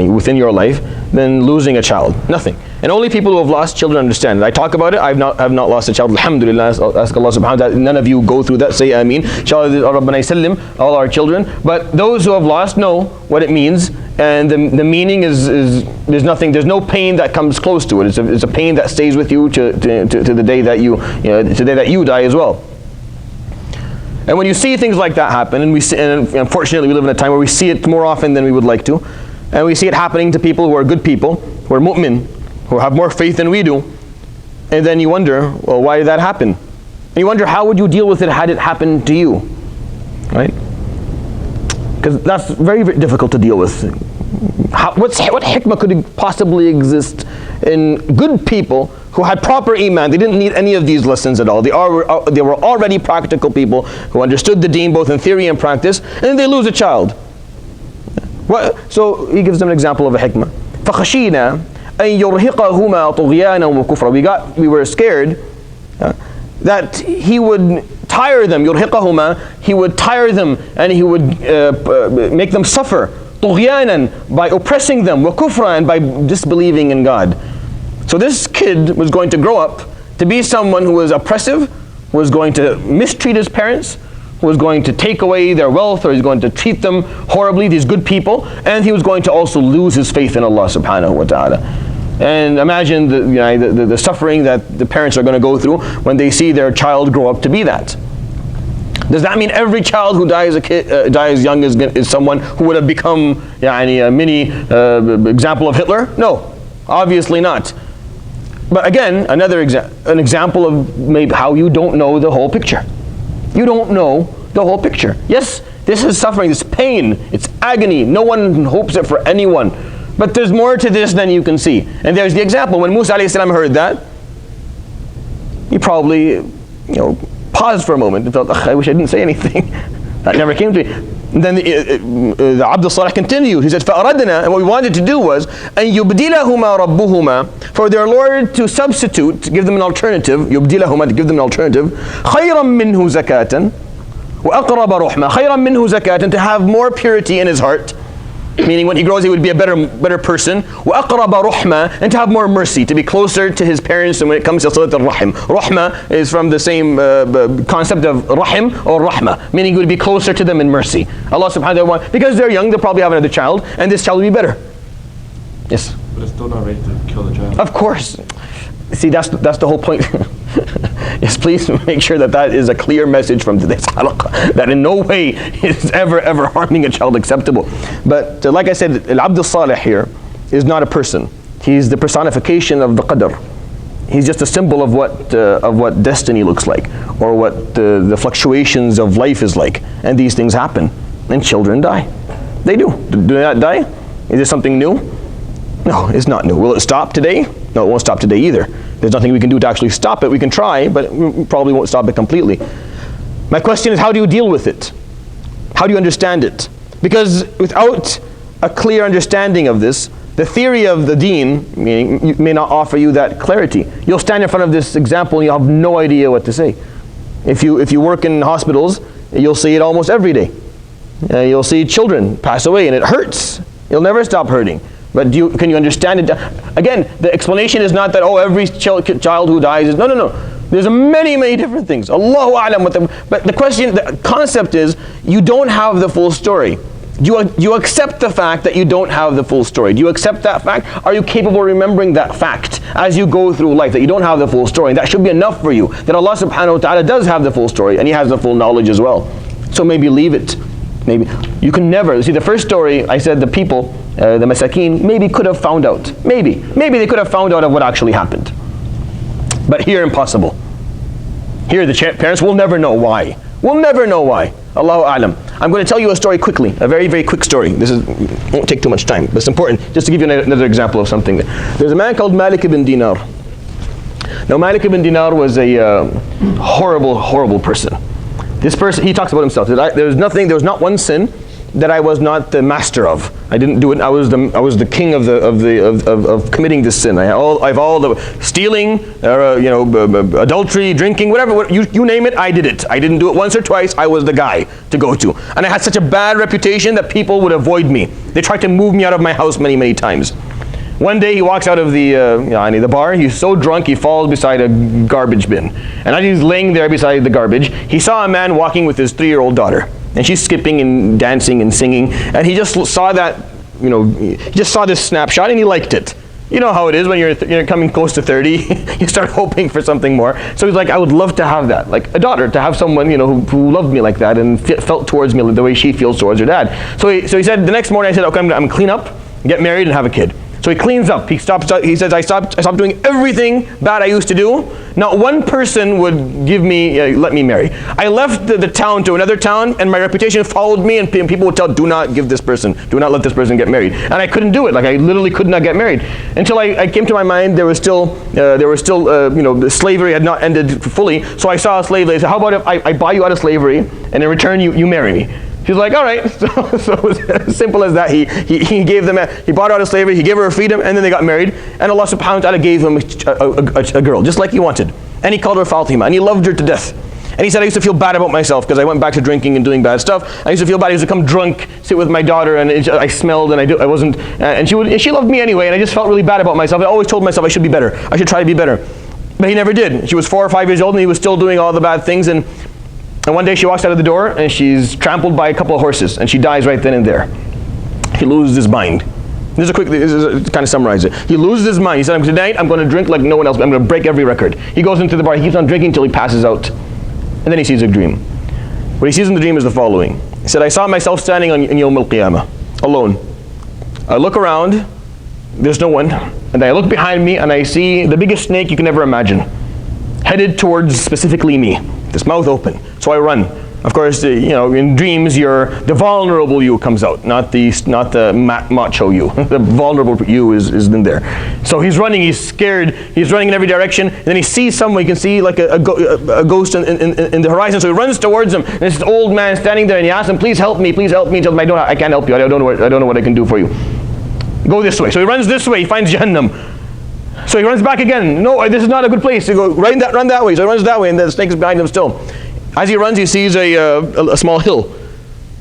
within your life, than losing a child. Nothing. And only people who have lost children understand it. I talk about it. I have not lost a child. Alhamdulillah. Ask Allah subhanahu wa ta'ala. None of you go through that. Say Ameen. Inshallah, Rabbana Sallim, all our children. But those who have lost know what it means. And the meaning is there's nothing. There's no pain that comes close to it. It's a pain that stays with you to the day that to the day that you die as well. And when you see things like that happen, and unfortunately we live in a time where we see it more often than we would like to, and we see it happening to people who are good people, who are mu'min, who have more faith than we do, and then you wonder, well, why did that happen? And you wonder, how would you deal with it had it happened to you? Right? Because that's very, very difficult to deal with. What hikmah could possibly exist in good people who had proper iman? They didn't need any of these lessons at all. They were already practical people who understood the deen both in theory and practice, and then they lose a child. So he gives them an example of a hikmah. فَخَشِينَا أَن يُرْهِقَهُمَا طُغْيَانًا وَكُفْرًا. We were scared that he would tire them. يُرْهِقَهُمَا. He would tire them and he would make them suffer. طُغْيَانًا. By oppressing them. وَكُفْرًا. And by disbelieving in God. So this kid was going to grow up to be someone who was oppressive, was going to mistreat his parents, was going to take away their wealth, or he's going to treat them horribly, these good people, and he was going to also lose his faith in Allah subhanahu wa ta'ala. And imagine the suffering that the parents are going to go through when they see their child grow up to be that. Does that mean every child who dies young is someone who would have become a mini example of Hitler? No, obviously not. But again, an example of maybe how you don't know the whole picture. You don't know the whole picture. Yes, this is suffering, this pain, it's agony. No one hopes it for anyone. But there's more to this than you can see. And there's the example. When Musa alayhi salam heard that, he probably paused for a moment and felt, I wish I didn't say anything. That never came to me. And then the Abd al-Salih continued. He said, فَأَرَدْنَا. And what we wanted to do was, أَن يُبْدِلَهُمَا رَبُّهُمَا. For their Lord to substitute, to give them an alternative, يُبْدِلَهُمَا, to give them an alternative, خَيْرًا مِّنْهُ زَكَاةً وَأَقْرَبَ رُحْمًا. خَيْرًا مِّنْهُ زَكَاةً. To have more purity in his heart. Meaning when he grows he would be a better person. وَأَقْرَبَ رُحْمًا. And to have more mercy, to be closer to his parents. And when it comes to Surat al-Rahim, Rahma is from the same concept of Rahim or Rahma, meaning he would be closer to them in mercy. Allah subhanahu wa ta'ala, because they're young, they'll probably have another child, and this child will be better. Yes? But it's still not right to kill the child. Of course. See, that's the whole point. Yes, please make sure that is a clear message from today's halaqah, that in no way is ever harming a child acceptable. But like I said, Al-Abd al-Salih here is not a person. He's the personification of the qadr. He's just a symbol of what destiny looks like, or what the fluctuations of life is like. And these things happen, and children die. They do. Do they not die? Is this something new? No, it's not new. Will it stop today? No, it won't stop today either. There's nothing we can do to actually stop it. We can try, but we probably won't stop it completely. My question is, how do you deal with it? How do you understand it? Because without a clear understanding of this, the theory of the deen may not offer you that clarity. You'll stand in front of this example and you'll have no idea what to say. If you work in hospitals, you'll see it almost every day. You'll see children pass away and it hurts. It'll never stop hurting. But can you understand it? Again, the explanation is not that, every child who dies is, no. There's many different things. Allahu a'lam with them. But the concept is, you don't have the full story. Do you accept the fact that you don't have the full story? Do you accept that fact? Are you capable of remembering that fact as you go through life, that you don't have the full story? And that should be enough for you, that Allah subhanahu wa ta'ala does have the full story, and He has the full knowledge as well. So maybe leave it. Maybe. You can never. See, the first story, I said the people, the masakeen, maybe could have found out. Maybe they could have found out of what actually happened. But here, impossible. Here, the parents will never know why. We'll never know why. Allahu a'lam. I'm going to tell you a story quickly, a very, very quick story. This won't take too much time, but it's important just to give you another example of something. There's a man called Malik ibn Dinar. Now Malik ibn Dinar was a horrible, horrible person. This person, he talks about himself. There was not one sin that I was not the master of. I didn't do it. I was the king of committing this sin. I have all the stealing, adultery, drinking, whatever. You name it, I did it. I didn't do it once or twice. I was the guy to go to, and I had such a bad reputation that people would avoid me. They tried to move me out of my house many, many times. One day he walks out of the bar. He's so drunk he falls beside a garbage bin, and as he's laying there beside the garbage, he saw a man walking with his 3-year-old daughter. And she's skipping and dancing and singing, and he just saw that, he just saw this snapshot and he liked it. You know how it is when you're coming close to 30, you start hoping for something more. So he's like, I would love to have that, like a daughter, to have someone who loved me like that and felt towards me the way she feels towards her dad. So he said the next morning, I said, okay, I'm gonna clean up, get married, and have a kid. So he cleans up. He says, I stopped doing everything bad I used to do. Not one person would let me marry. I left the town to another town, and my reputation followed me, and people would tell, do not let this person get married. And I couldn't do it. Like, I literally could not get married. Until I came to my mind, there was still slavery had not ended fully. So I saw a slave lady. I said, how about if I buy you out of slavery, and in return you marry me? She's like, all right. So it was as simple as that. He gave them, he bought her out of slavery, he gave her freedom, and then they got married. And Allah subhanahu wa ta'ala gave him a girl, just like he wanted. And he called her Fatima, and he loved her to death. And he said, I used to feel bad about myself because I went back to drinking and doing bad stuff. I used to feel bad. I used to come drunk, sit with my daughter, and I smelled, and I wasn't, and she loved me anyway, and I just felt really bad about myself. I always told myself I should be better. I should try to be better. But he never did. She was 4 or 5 years old, and he was still doing all the bad things. And one day she walks out of the door, and she's trampled by a couple of horses, and she dies right then and there. He loses his mind. This is to kind of summarize it. He loses his mind. He said, tonight I'm going to drink like no one else. I'm going to break every record. He goes into the bar. He keeps on drinking until he passes out. And then he sees a dream. What he sees in the dream is the following. He said, I saw myself standing on Yawm al-Qiyamah, alone. I look around, there's no one. And I look behind me, and I see the biggest snake you can ever imagine, headed towards specifically me. This mouth open. So I run. Of course, in dreams, the vulnerable you comes out, not the macho you. The vulnerable you is in there. So he's running. He's scared. He's running in every direction. And then he sees someone. He can see like a ghost in the horizon. So he runs towards him. And there's this old man standing there. And he asks him, "Please help me. Please help me." He tells him, "I can't help you. I don't know what I can do for you. Go this way." So he runs this way. He finds Jahannam. So he runs back again. No, this is not a good place. He goes, run that way. So he runs that way, and the snake is behind him still. As he runs, he sees a small hill.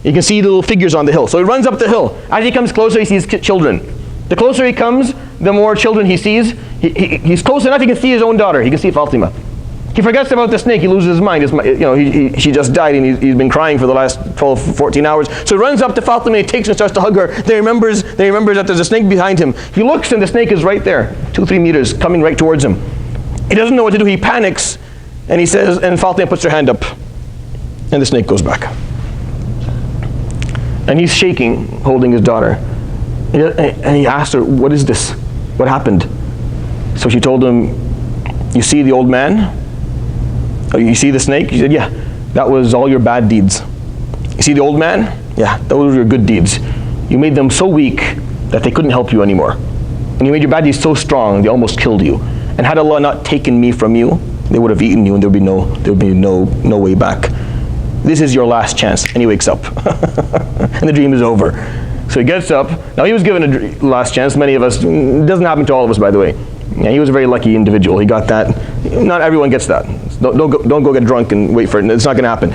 You can see little figures on the hill. So he runs up the hill. As he comes closer, he sees children. The closer he comes, the more children he sees. He's close enough, he can see his own daughter. He can see Fatima. He forgets about the snake. He loses his mind. She just died, and he's been crying for the last 12, 14 hours. So he runs up to Fatima, and he takes her and starts to hug her. Then he remembers that there's a snake behind him. He looks, and the snake is right there, 2-3 meters, coming right towards him. He doesn't know what to do. He panics, and he says, and Fatima puts her hand up, and the snake goes back. And he's shaking, holding his daughter. And he asked her, "What is this? What happened?" So she told him, "You see the old man? Oh, you see the snake?" He said, "Yeah, that was all your bad deeds." "You see the old man?" "Yeah, those were your good deeds. You made them so weak that they couldn't help you anymore. And you made your bad deeds so strong, they almost killed you. And had Allah not taken me from you, they would have eaten you, and there would be no way back. This is your last chance." And he wakes up. And the dream is over. So he gets up. Now he was given a last chance. Many of us, it doesn't happen to all of us, by the way. Yeah, he was a very lucky individual. He got that. Not everyone gets that. Don't go get drunk and wait for it. It's not going to happen.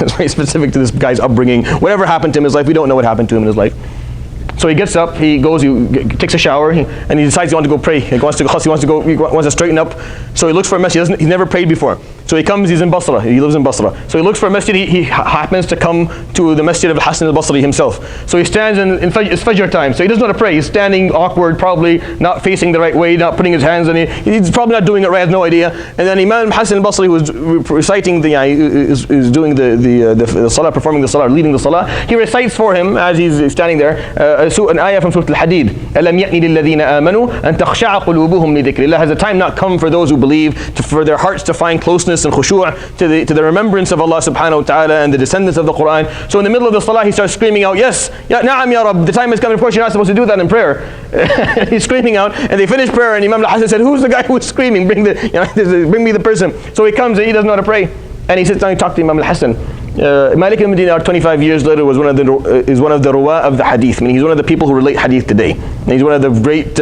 It's very specific to this guy's upbringing. Whatever happened to him in his life, we don't know what happened to him in his life. So he gets up, he goes, he takes a shower, and he decides he wants to go pray. He wants to straighten up. So he looks for a masjid. He's never prayed before. So he comes, he's in Basra, he lives in Basra. So he looks for a masjid. He happens to come to the masjid of Hassan al-Basri himself. So he stands in it's Fajr time. So he doesn't know how to pray. He's standing awkward, probably not facing the right way, not putting his hands on it. He's probably not doing it right, has no idea. And then Imam Hassan al-Basri, who was reciting is doing the salah, performing the salah, leading the salah, he recites for him as he's standing there an ayah from Surat Al-Hadid. أَلَمْ يَأْنِ لِلَّذِينَ آمَنُوا أَن تَخْشَعَ قُلُوبُهُمْ لِذِكْرِ اللَّهِ. Has a time not come for those who believe, for their hearts to find closeness stillness and khushu' to the remembrance of Allah subhanahu wa ta'ala and the descendants of the Quran. So in the middle of the salah, he starts screaming out, yes, ya na'am ya Rabb, the time is coming. Of course, you're not supposed to do that in prayer. He's screaming out, and they finish prayer, and Imam al-Hasan said, who's the guy who's screaming? Bring me the person. So he comes, and he doesn't know how to pray. And he sits down and talks to Imam al-Hasan. Malik al-Madinah, 25 years later, is one of the ruwa of the hadith. I mean, he's one of the people who relate hadith today. And he's one of the great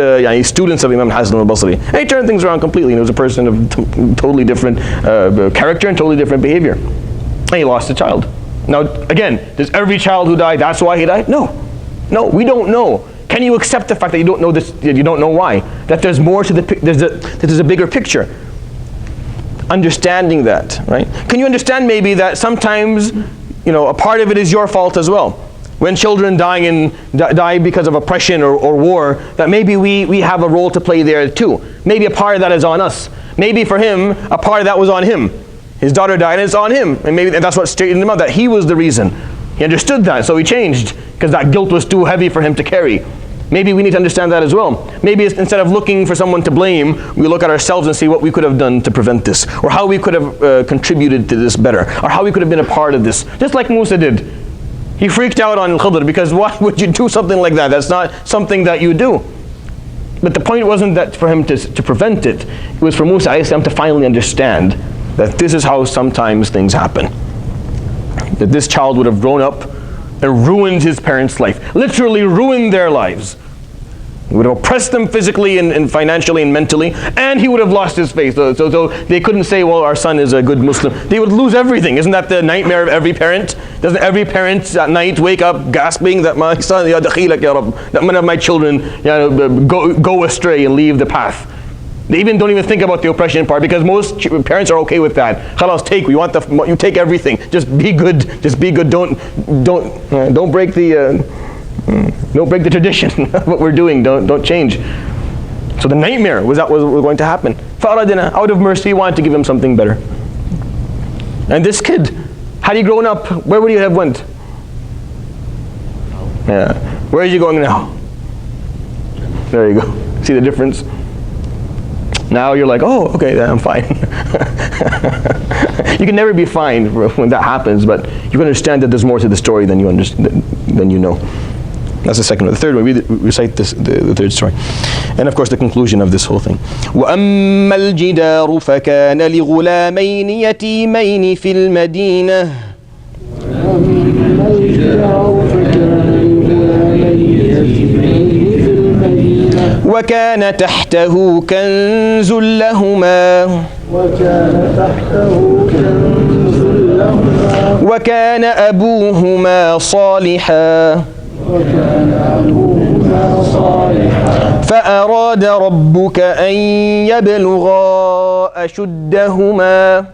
students of Imam Hasan al-Basri. And he turned things around completely. He was a person of totally different character and totally different behavior. And he lost a child. Now, again, does every child who died, that's why he died? No. No, we don't know. Can you accept the fact that you don't know this, that you don't know why? That there's more to there's a bigger picture. Understanding that, right? Can you understand maybe that sometimes, a part of it is your fault as well? When children die because of oppression or war, that maybe we have a role to play there too. Maybe a part of that is on us. Maybe for him, a part of that was on him. His daughter died and it's on him. And maybe that's what straightened him out, that he was the reason. He understood that, so he changed, because that guilt was too heavy for him to carry. Maybe we need to understand that as well. Maybe instead of looking for someone to blame, we look at ourselves and see what we could have done to prevent this, or how we could have contributed to this better, or how we could have been a part of this. Just like Musa did. He freaked out on Khidr, because why would you do something like that? That's not something that you do. But the point wasn't that for him to prevent it. It was for Musa a.s. to finally understand that this is how sometimes things happen. That this child would have grown up and ruined his parents' life. Literally ruined their lives. He would have oppressed them physically and financially and mentally, and he would have lost his faith. So they couldn't say, well, our son is a good Muslim. They would lose everything. Isn't that the nightmare of every parent? Doesn't every parent at night wake up gasping that my son, ya dakhilak ya Rabb, that one of my children go astray and leave the path? They don't even think about the oppression part, because most parents are okay with that. Khalas, you take everything. Just be good. Just be good. Don't break the tradition of what we're doing. Don't change. So the nightmare was going to happen. فَأَرَدْنَا, out of mercy, we wanted to give him something better. And this kid, had he grown up, where would he have went? Yeah. Where is he going now? There you go. See the difference? Now you're like, oh, okay, I'm fine. You can never be fine when that happens, but you can understand that there's more to the story than you know. That's the second one. The third one, we recite the third story. And of course the conclusion of this whole thing. وَأَمَّا الْجِدَارُ فَكَانَ لِغُلَامَيْنِ يَتِيمَيْنِ فِي الْمَدِينَةِ وكان تحته كنز لهما وكان أبوهما صالحا فأراد ربك أن يبلغا أشدهما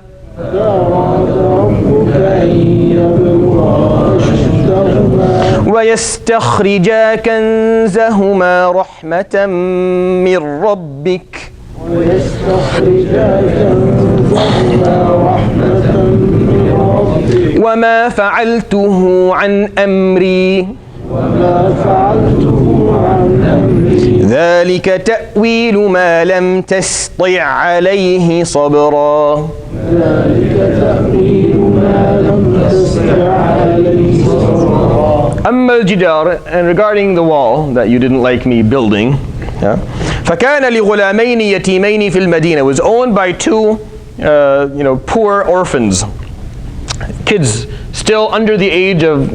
ويستخرجا كنزهما رحمة من ربك وما فعلته عن أمري ذلك تأويل ما لم تستطع عليه صبرا أما الجدار, and regarding the wall that you didn't like me building, فكان لغلامين يتيمين في المدينة, was owned by two poor orphans, kids still under the age of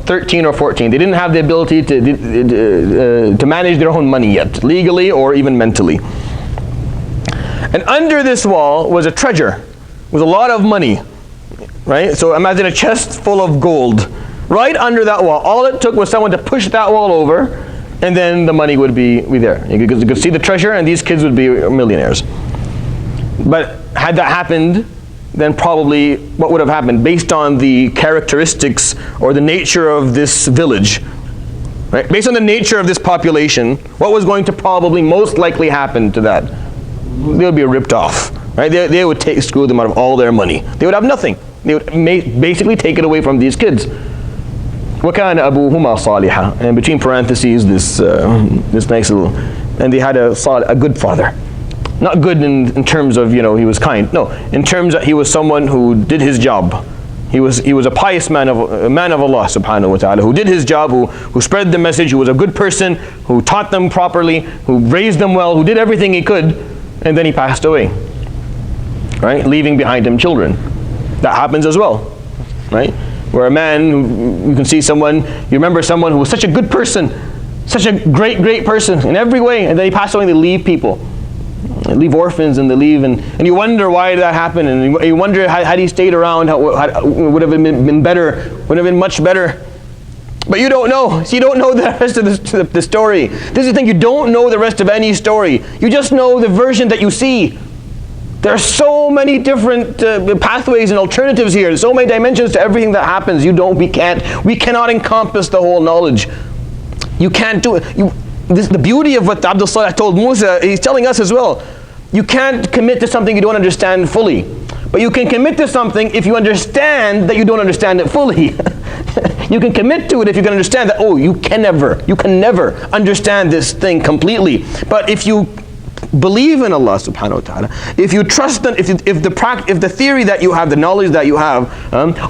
13 or 14. They didn't have the ability to manage their own money yet, legally or even mentally. And under this wall was a treasure with a lot of money, right? So imagine a chest full of gold right under that wall. All it took was someone to push that wall over, and then the money would be there. You could see the treasure, and these kids would be millionaires. But had that happened, then probably what would have happened based on the characteristics or the nature of this village, right? Based on the nature of this population, what was going to probably most likely happen to that? They would be ripped off, right? They would screw them out of all their money. They would have nothing. They would basically take it away from these kids. وَكَانَ أَبُوهُمَا صَالِحًا, and between parentheses this nice little, and they had a good father. Not good in terms of, he was kind. No, in terms that he was someone who did his job. He was a pious man of Allah subhanahu wa ta'ala, who did his job, who spread the message, who was a good person, who taught them properly, who raised them well, who did everything he could, and then he passed away. Right? Leaving behind him children. That happens as well. Right? Where a man, you can see someone, you remember someone who was such a good person, such a great person in every way, and then he passed away and they leave people. They leave orphans and they leave, and you wonder why did that happen, and you wonder had he stayed around, would have been better, would have been much better. But you don't know. So you don't know the rest of the story. This is the thing, you don't know the rest of any story. You just know the version that you see. There are so many different pathways and alternatives here. There's so many dimensions to everything that happens. We cannot encompass the whole knowledge. You can't do it. The beauty of what Abdul Salih told Musa, he's telling us as well. You can't commit to something you don't understand fully. But you can commit to something if you understand that you don't understand it fully. You can commit to it if you can understand that, you can never understand this thing completely. But if you believe in Allah subhanahu wa ta'ala, if you trust them, if the theory that you have, the knowledge that you have,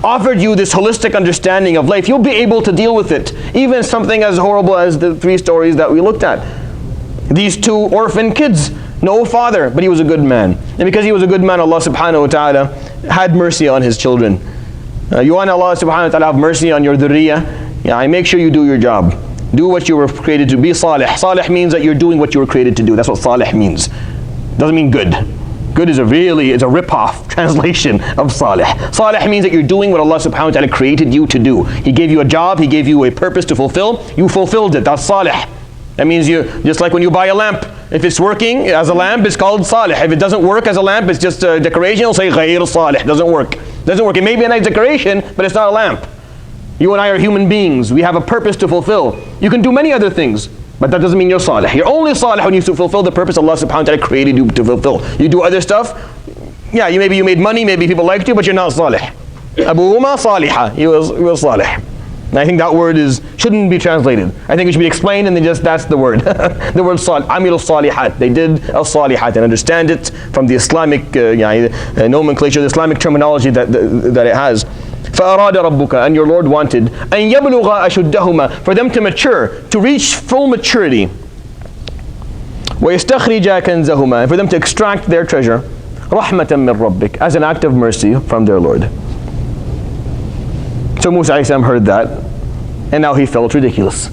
offered you this holistic understanding of life, you'll be able to deal with it. Even something as horrible as the 3 stories that we looked at. These 2 orphan kids, no father, but he was a good man. And because he was a good man, Allah subhanahu wa ta'ala had mercy on his children. You want Allah subhanahu wa ta'ala have mercy on your dhurriyyah? Make sure you do your job. Do what you were created to be. Salih. Salih means that you're doing what you were created to do. That's what salih means. Doesn't mean good. Good is a rip-off translation of salih. Salih means that you're doing what Allah subhanahu wa ta'ala created you to do. He gave you a job, He gave you a purpose to fulfill. You fulfilled it. That's salih. That means just like when you buy a lamp. If it's working as a lamp, it's called salih. If it doesn't work as a lamp, it's just a decoration, it'll say ghayr salih. Doesn't work. It may be a nice decoration, but it's not a lamp. You and I are human beings. We have a purpose to fulfill. You can do many other things, but that doesn't mean you're salih. You're only salih when you fulfill the purpose Allah subhanahu wa ta'ala created you to fulfill. You do other stuff, maybe you made money, maybe people liked you, but you're not salih. Abuhuma salihah. He was salih. And I think that word shouldn't be translated. I think it should be explained, and then that's the word. The word salih. Amilu salihat. They did al-salihat and understand it from the Islamic nomenclature, the Islamic terminology that it has. فَأَرَادَ رَبُّكَ, and your Lord wanted, أَن يَبْلُغَ أَشُدَّهُمَا, for them to mature, to reach full maturity. وَيَسْتَخْرِجَ كَنْزَهُمَا, and for them to extract their treasure, رَحْمَةً مِّن رَبِّكَ, as an act of mercy from their Lord. So Musa alayhi salam heard that, and now he felt ridiculous.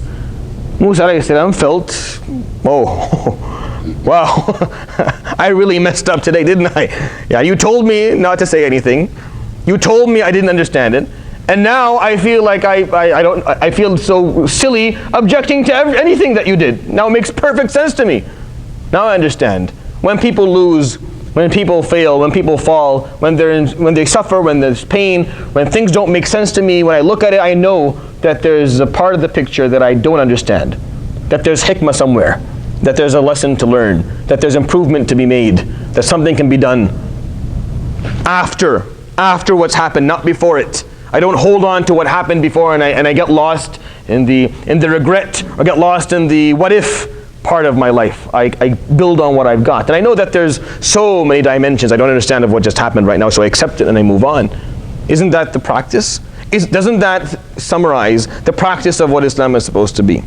Musa alayhi salam felt, wow, I really messed up today, didn't I? You told me not to say anything. You told me I didn't understand it, and now I feel like I feel so silly objecting to anything that you did. Now it makes perfect sense to me. Now I understand. When people lose, when people fail, when people fall, when they suffer, when there's pain, when things don't make sense to me, when I look at it, I know that there's a part of the picture that I don't understand, that there's hikmah somewhere, that there's a lesson to learn, that there's improvement to be made, that something can be done after what's happened, not before it. I don't hold on to what happened before and I get lost in the regret, or get lost in the what if part of my life. I build on what I've got. And I know that there's so many dimensions I don't understand of what just happened right now, so I accept it and I move on. Isn't that the practice? Doesn't that summarize the practice of what Islam is supposed to be?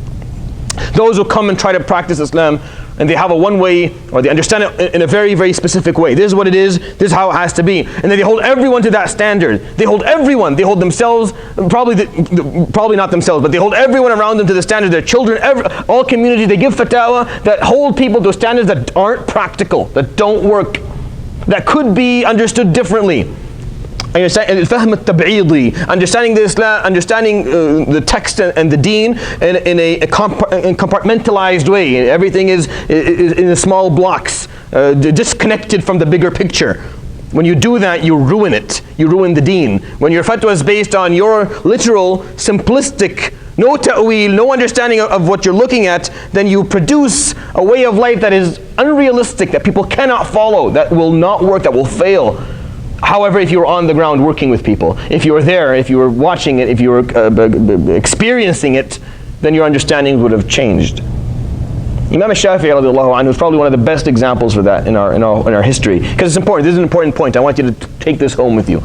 Those who come and try to practice Islam, and they have a one way, or they understand it in a very, very specific way. This is what it is, this is how it has to be. And then they hold everyone to that standard. They hold everyone, they hold themselves, probably not themselves, but they hold everyone around them to the standard, their children, all community, they give fatwa that hold people to standards that aren't practical, that don't work, that could be understood differently. Understanding the Islam, understanding the text and the deen in a compartmentalized way. Everything is in small blocks, disconnected from the bigger picture. When you do that, you ruin it. You ruin the deen. When your fatwa is based on your literal, simplistic, no ta'weel, no understanding of what you're looking at, then you produce a way of life that is unrealistic, that people cannot follow, that will not work, that will fail. However, if you were on the ground working with people, if you were there, if you were watching it, if you were experiencing it, then your understanding would have changed. Imam al-Shafi'i radiallahu anhu is probably one of the best examples for that in our history. Because it's important, this is an important point. I want you to take this home with you.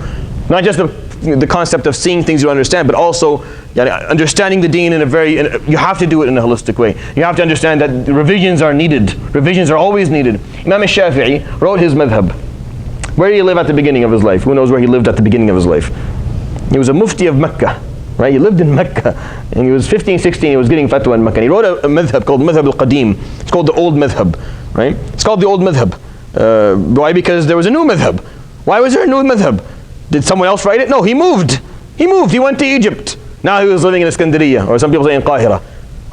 Not just the concept of seeing things you understand, but also understanding the deen you have to do it in a holistic way. You have to understand that revisions are needed. Revisions are always needed. Imam al-Shafi'i wrote his madhab. Where did he live at the beginning of his life? Who knows where he lived at the beginning of his life? He was a mufti of Mecca. Right? He lived in Mecca, and he was 15, 16, he was getting fatwa in Mecca. And he wrote a madhab called Madhab al-Qadim. It's called the old madhab, right? It's called the old madhab. Why? Because there was a new madhab. Why was there a new madhab? Did someone else write it? No, he moved. He went to Egypt. Now he was living in Iskandariya, or some people say in Qahira.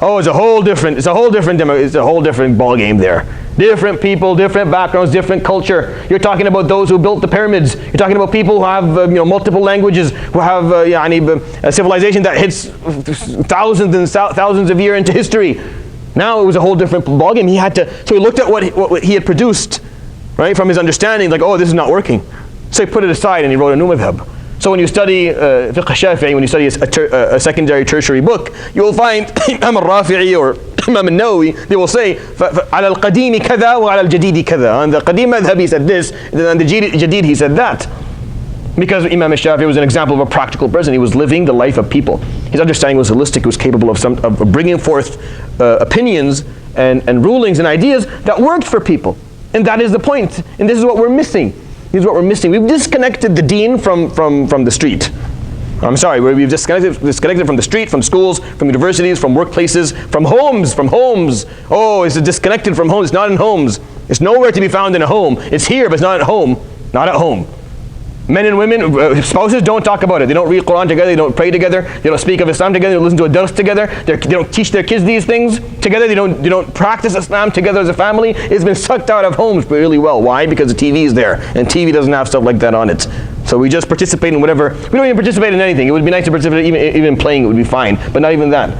Oh, it's a whole different ball game there. Different people, different backgrounds, different culture. You're talking about those who built the pyramids. You're talking about people who have multiple languages, who have a civilization that hits thousands and thousands of years into history. Now it was a whole different ball game. So he looked at what he had produced, right, from his understanding, like, oh, this is not working. So he put it aside and he wrote a new madhab. So when you study fiqh Shafi'i, when you study a secondary, tertiary book, you will find Imam al-Rafi'i or Imam al-Nawawi, they will say, على القديم كذا وعلى الجديد كذا. On the Qadim madhab he said this, and on the Jadid he said that. Because Imam al-Shafi'i was an example of a practical person. He was living the life of people. His understanding was holistic. He was capable of bringing forth opinions and rulings and ideas that worked for people. And that is the point. And this is what we're missing. This is what we're missing. We've disconnected the deen from the street. I'm sorry, we've disconnected from the street, from schools, from universities, from workplaces, from homes. Oh, it's disconnected from homes. It's not in homes. It's nowhere to be found in a home. It's here, but it's not at home. Not at home. Men and women, spouses don't talk about it. They don't read Quran together. They don't pray together. They don't speak of Islam together. They don't listen to a dars together. They don't teach their kids these things together. They don't practice Islam together as a family. It's been sucked out of homes really well. Why? Because the TV is there, and TV doesn't have stuff like that on it. So we just participate in whatever. We don't even participate in anything. It would be nice to participate even playing. It would be fine, but not even that.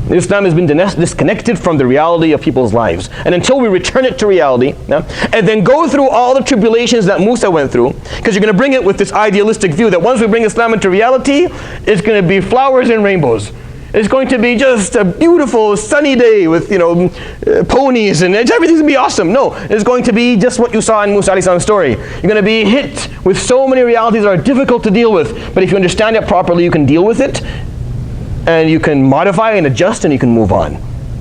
Islam has been disconnected from the reality of people's lives. And until we return it to reality, and then go through all the tribulations that Musa went through, because you're going to bring it with this idealistic view that once we bring Islam into reality, it's going to be flowers and rainbows. It's going to be just a beautiful sunny day with ponies and everything's going to be awesome. No, it's going to be just what you saw in Musa a.s. story. You're going to be hit with so many realities that are difficult to deal with. But if you understand it properly, you can deal with it. And you can modify and adjust and you can move on.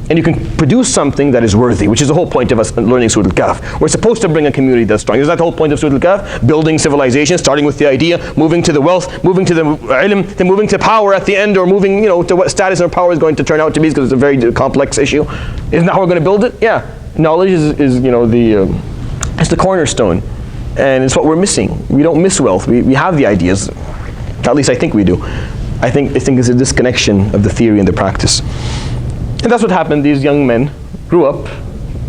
And you can produce something that is worthy, which is the whole point of us learning Surat AlKahf. We're supposed to bring a community that's strong. Is that the whole point of Surat AlKahf? Building civilization, starting with the idea, moving to the wealth, moving to the ilm, then moving to power at the end, or moving to what status or power is going to turn out to be, because it's a very complex issue. Isn't that how we're going to build it? Yeah. Knowledge is it's the cornerstone. And it's what we're missing. We don't miss wealth. We have the ideas. At least I think we do. I think it's a disconnection of the theory and the practice. And that's what happened. These young men grew up,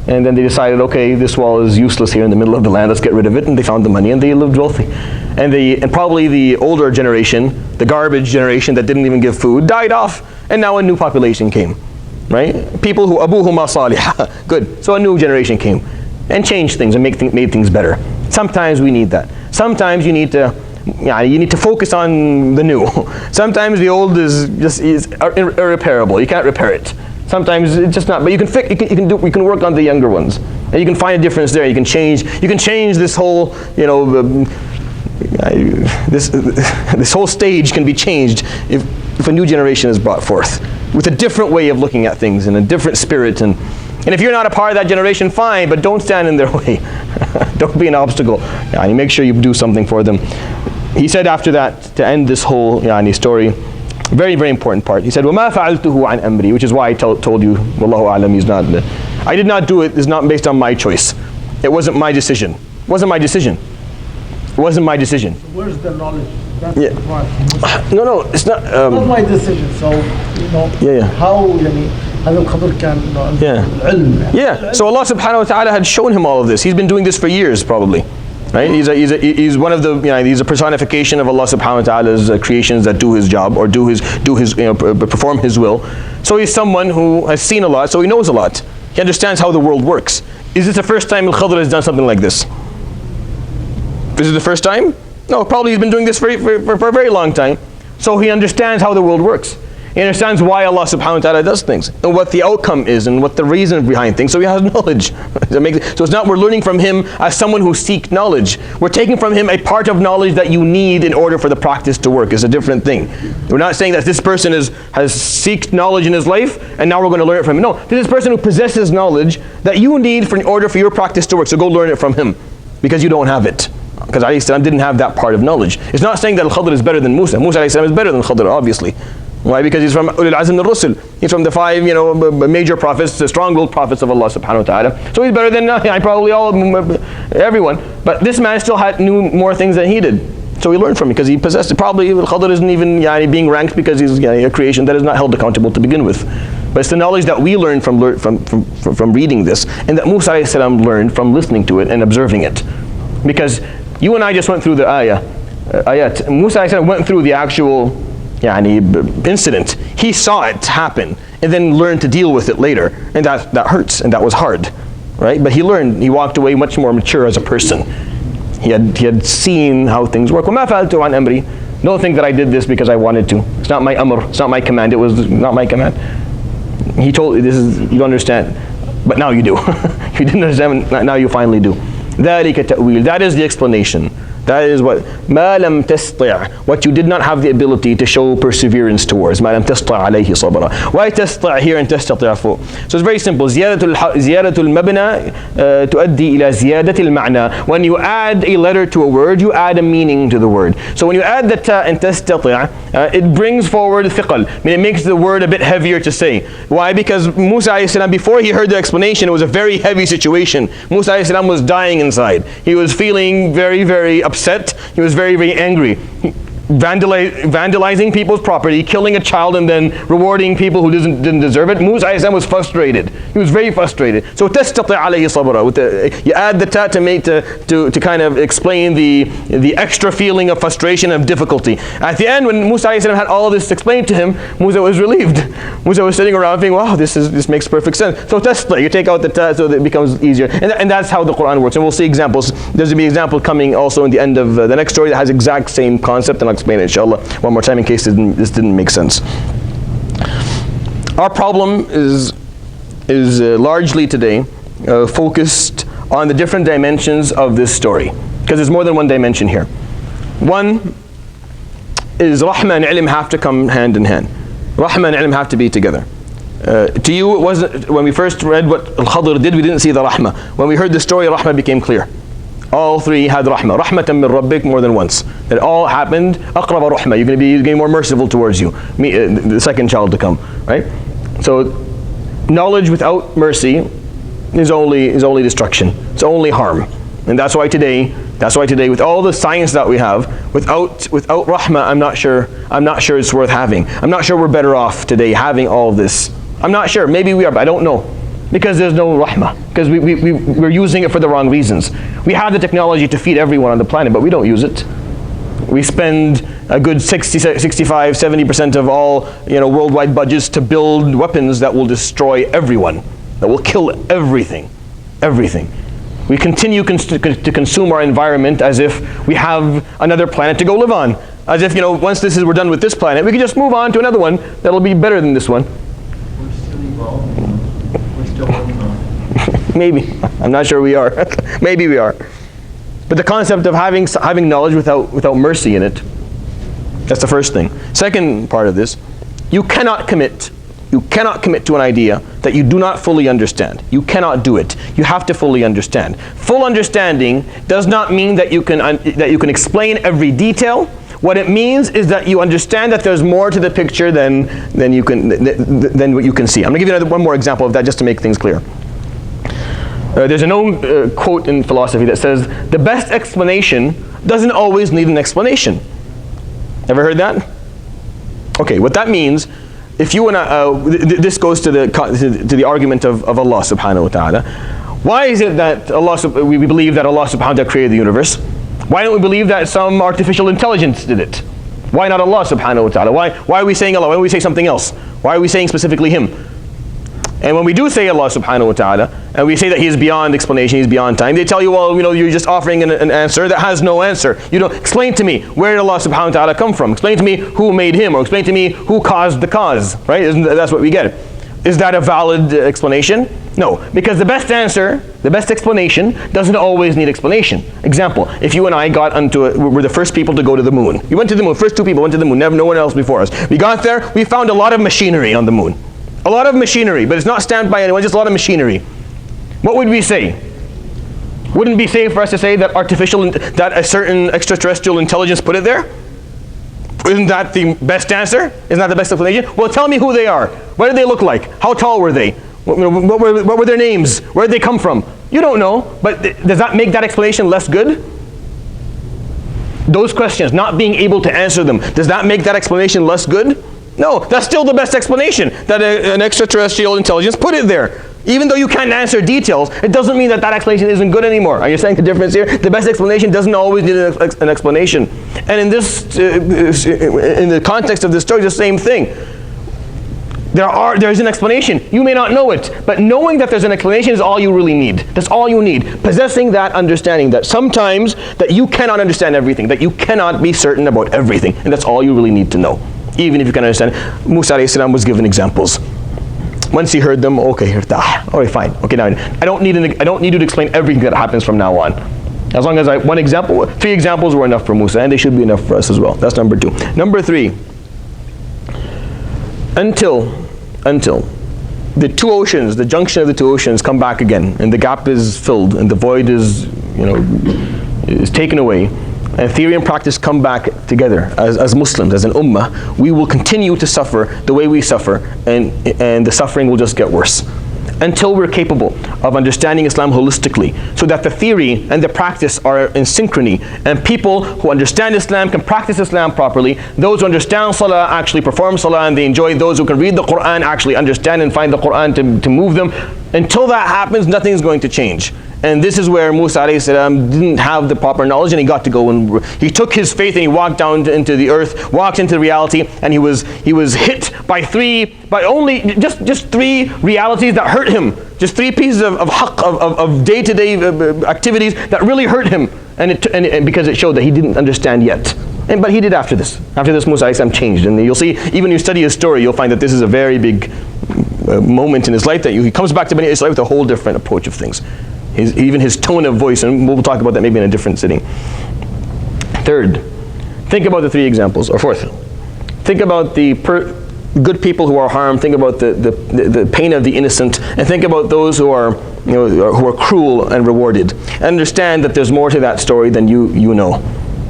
and then they decided, okay, this wall is useless here in the middle of the land, let's get rid of it, and they found the money, and they lived wealthy. And probably the older generation, the garbage generation that didn't even give food, died off, and now a new population came, right? People who abuhuma salih, good. So a new generation came, and changed things, and made things better. Sometimes we need that. Sometimes you need to focus on the new. Sometimes the old is irreparable. You can't repair it. Sometimes it's just not. But you can work on the younger ones, and you can find a difference there. You can change this whole this whole stage can be changed if a new generation is brought forth with a different way of looking at things and a different spirit. And if you're not a part of that generation, fine, but don't stand in their way. Don't be an obstacle. You make sure you do something for them. He said after that, to end this whole story, very, very important part. He said, وَمَا فَعَلْتُهُ عَنْ أَمْرِي, which is why I told you, Wallahu a'lam, he's not. I did not do it. It's not based on my choice. It wasn't my decision. It wasn't my decision. It wasn't my decision. So where's the knowledge? That's yeah. the part. No, it's not. It's not my decision. So how هذا الخبر كان العلم. Yeah. So Allah subhanahu wa ta'ala had shown him all of this. He's been doing this for years, probably. Right? He's one of the he's a personification of Allah subhanahu wa ta'ala's creations that do his job or perform his will. So he's someone who has seen a lot, so he knows a lot. He understands how the world works. Is this the first time Al-Khadr has done something like this? Is it the first time? No, probably he's been doing this for a very long time. So he understands how the world works. He understands why Allah subhanahu wa ta'ala does things, and what the outcome is, and what the reason behind things. So he has knowledge. So it's not we're learning from him as someone who seeks knowledge. We're taking from him a part of knowledge that you need in order for the practice to work. It's a different thing. We're not saying that this person has seeked knowledge in his life, and now we're going to learn it from him. No, this is a person who possesses knowledge that you need in order for your practice to work. So go learn it from him, because you don't have it. Because alayhi salam didn't have that part of knowledge. It's not saying that Al-Khadr is better than Musa. Musa alayhi salam is better than Khadr, obviously. Why? Because he's from Ulul Azm al-Rusul. He's from the 5, major prophets, the strong-willed prophets of Allah subhanahu wa ta'ala. So he's better than probably everyone. But this man still knew more things than he did. So he learned from him because he possessed it. Probably Khadr isn't even being ranked because he's a creation that is not held accountable to begin with. But it's the knowledge that we learn from reading this, and that Musa alayhi salam learned from listening to it and observing it. Because you and I just went through the ayat. Musa alayhi salam went through the actual incident. He saw it happen and then learned to deal with it later, and that hurts, and that was hard, right? But he learned. He walked away much more mature as a person. He had seen how things work. وَمَا فَعَلْتُ عَنْ أَمْرِي. Don't think that I did this because I wanted to. It's not my amr. It's not my command. It was not my command. He told you, you don't understand, but now you do. If you didn't understand, now you finally do. ذَلِكَ تَأْوِيلٌ. That is the explanation. That is what مَا لَمْ تَسْطِعْ. What you did not have the ability to show perseverance towards. مَا لَمْ تَسْطِعْ عَلَيْهِ صَبْرًا. Why تَسْطِعْ here and تَسْتَطِعْ فوق? So it's very simple. زِيَادَةُ الْمَبْنَى تُؤَدِّي إِلَى زِيَادَةِ الْمَعْنَى. When you add a letter to a word, you add a meaning to the word. So when you add the ta and تَسْتَطِعْ, it brings forward ثِقل. I mean, it makes the word a bit heavier to say. Why? Because Musa alayhi salam, before he heard the explanation, it was a very heavy situation. Musa alayhi salam was dying inside. He was feeling very, very upset. He was very, very angry. Vandalizing people's property, killing a child, and then rewarding people who didn't deserve it. Musa alayhi salam was frustrated. He was very frustrated. So tastati alayhi sabra. You add the ta to kind of explain the extra feeling of frustration and difficulty. At the end, when Musa alayhi salam had all of this explained to him, Musa was relieved. Musa was sitting around thinking, wow, this makes perfect sense. So tastati, you take out the ta so that it becomes easier. And that's how the Quran works. And we'll see examples. There's going to be an example coming also in the end of the next story that has exact same concept, and I'll explain it inshallah one more time in case this didn't make sense. Our problem is largely today focused on the different dimensions of this story, because there's more than one dimension here. One is rahmah and ilm have to come hand in hand. Rahmah and ilm have to be together. To you, it wasn't, when we first read what Al-Khadr did, we didn't see the rahmah. When we heard the story, rahmah became clear. All three had rahmah. Rahmatan min rabbik, more than once. It all happened. Aqraba rahmah. You're going to be more merciful towards you. The second child to come, right? So knowledge without mercy is only destruction. It's only harm. And that's why today, with all the science that we have, without rahmah, I'm not sure it's worth having. I'm not sure we're better off today having all of this. I'm not sure. Maybe we are, but I don't know. Because there's no rahmah. Because we're using it for the wrong reasons. We have the technology to feed everyone on the planet, but we don't use it. We spend a good 65, 70% of all worldwide budgets to build weapons that will destroy everyone, that will kill everything. Everything. We continue to consume our environment as if we have another planet to go live on. As if, once we're done with this planet, we can just move on to another one that'll be better than this one. We're still evolving. We're still working on it. Maybe. I'm not sure we are. Maybe we are. But the concept of having knowledge without mercy in it, that's the first thing. Second part of this, you cannot commit to an idea that you do not fully understand. You cannot do it. You have to fully understand. Full understanding does not mean that you can explain every detail. What it means is that you understand that there's more to the picture than what you can see. I'm going to give you one more example of that just to make things clear. There's a known quote in philosophy that says, the best explanation doesn't always need an explanation. Ever heard that? Okay, what that means, if you want this goes to the argument of Allah subhanahu wa ta'ala. Why is it that we believe that Allah subhanahu wa ta'ala created the universe? Why don't we believe that some artificial intelligence did it? Why not Allah subhanahu wa ta'ala? Why are we saying Allah? Why don't we say something else? Why are we saying specifically Him? And when we do say Allah subhanahu wa ta'ala, and we say that He is beyond explanation, He's beyond time, they tell you, well, you're just offering an answer that has no answer. You don't explain to me, where did Allah subhanahu wa ta'ala come from? Explain to me who made Him, or explain to me who caused the cause, right? That's what we get. Is that a valid explanation? No, because the best answer, the best explanation, doesn't always need explanation. Example, if you and I we're the first people to go to the moon. We went to the moon, first 2 people went to the moon, no one else before us. We got there, we found a lot of machinery on the moon. A lot of machinery, but it's not stamped by anyone, just a lot of machinery. What would we say? Wouldn't it be safe for us to say that that a certain extraterrestrial intelligence put it there? Isn't that the best answer? Isn't that the best explanation? Well, tell me who they are. What did they look like? How tall were they? What were their names? Where did they come from? You don't know, but does that make that explanation less good? Those questions, not being able to answer them, does that make that explanation less good? No, that's still the best explanation, that an extraterrestrial intelligence put it there. Even though you can't answer details, it doesn't mean that explanation isn't good anymore. Are you saying the difference here? The best explanation doesn't always need an explanation. And in the context of this story, the same thing. There's an explanation. You may not know it, but knowing that there's an explanation is all you really need. That's all you need. Possessing that understanding that sometimes that you cannot understand everything, that you cannot be certain about everything, and that's all you really need to know. Even if you can understand. Musa alayhi salam was given examples. Once he heard them, okay, all right, fine. Okay, now I don't need you to explain everything that happens from now on. As long as 3 examples were enough for Musa, and they should be enough for us as well. That's number 2. Number 3. Until the 2 oceans, the junction of the 2 oceans, come back again, and the gap is filled, and the void is taken away, and theory and practice come back together as Muslims, as an ummah, we will continue to suffer the way we suffer, and the suffering will just get worse. Until we're capable of understanding Islam holistically, so that the theory and the practice are in synchrony, and people who understand Islam can practice Islam properly. Those who understand Salah actually perform Salah and they enjoy. Those who can read the Quran actually understand and find the Quran to move them. Until that happens, nothing is going to change. And this is where Musa alayhi salam didn't have the proper knowledge, and he got to go and he took his faith and he walked down into the earth, walked into reality, and he was hit by only just 3 realities that hurt him. Just 3 pieces of day-to-day activities that really hurt him, and because it showed that he didn't understand yet. But he did after this. After this, Musa alayhi salam changed, and you'll see, even when you study his story, you'll find that this is a very big moment in his life, that he comes back to Bani Israel with a whole different approach of things. Even his tone of voice, and we'll talk about that maybe in a different sitting. 3rd, think about the 3 examples. Or 4th, think about the good people who are harmed. Think about the pain of the innocent, and think about those who are who are cruel and rewarded. And understand that there's more to that story than you know.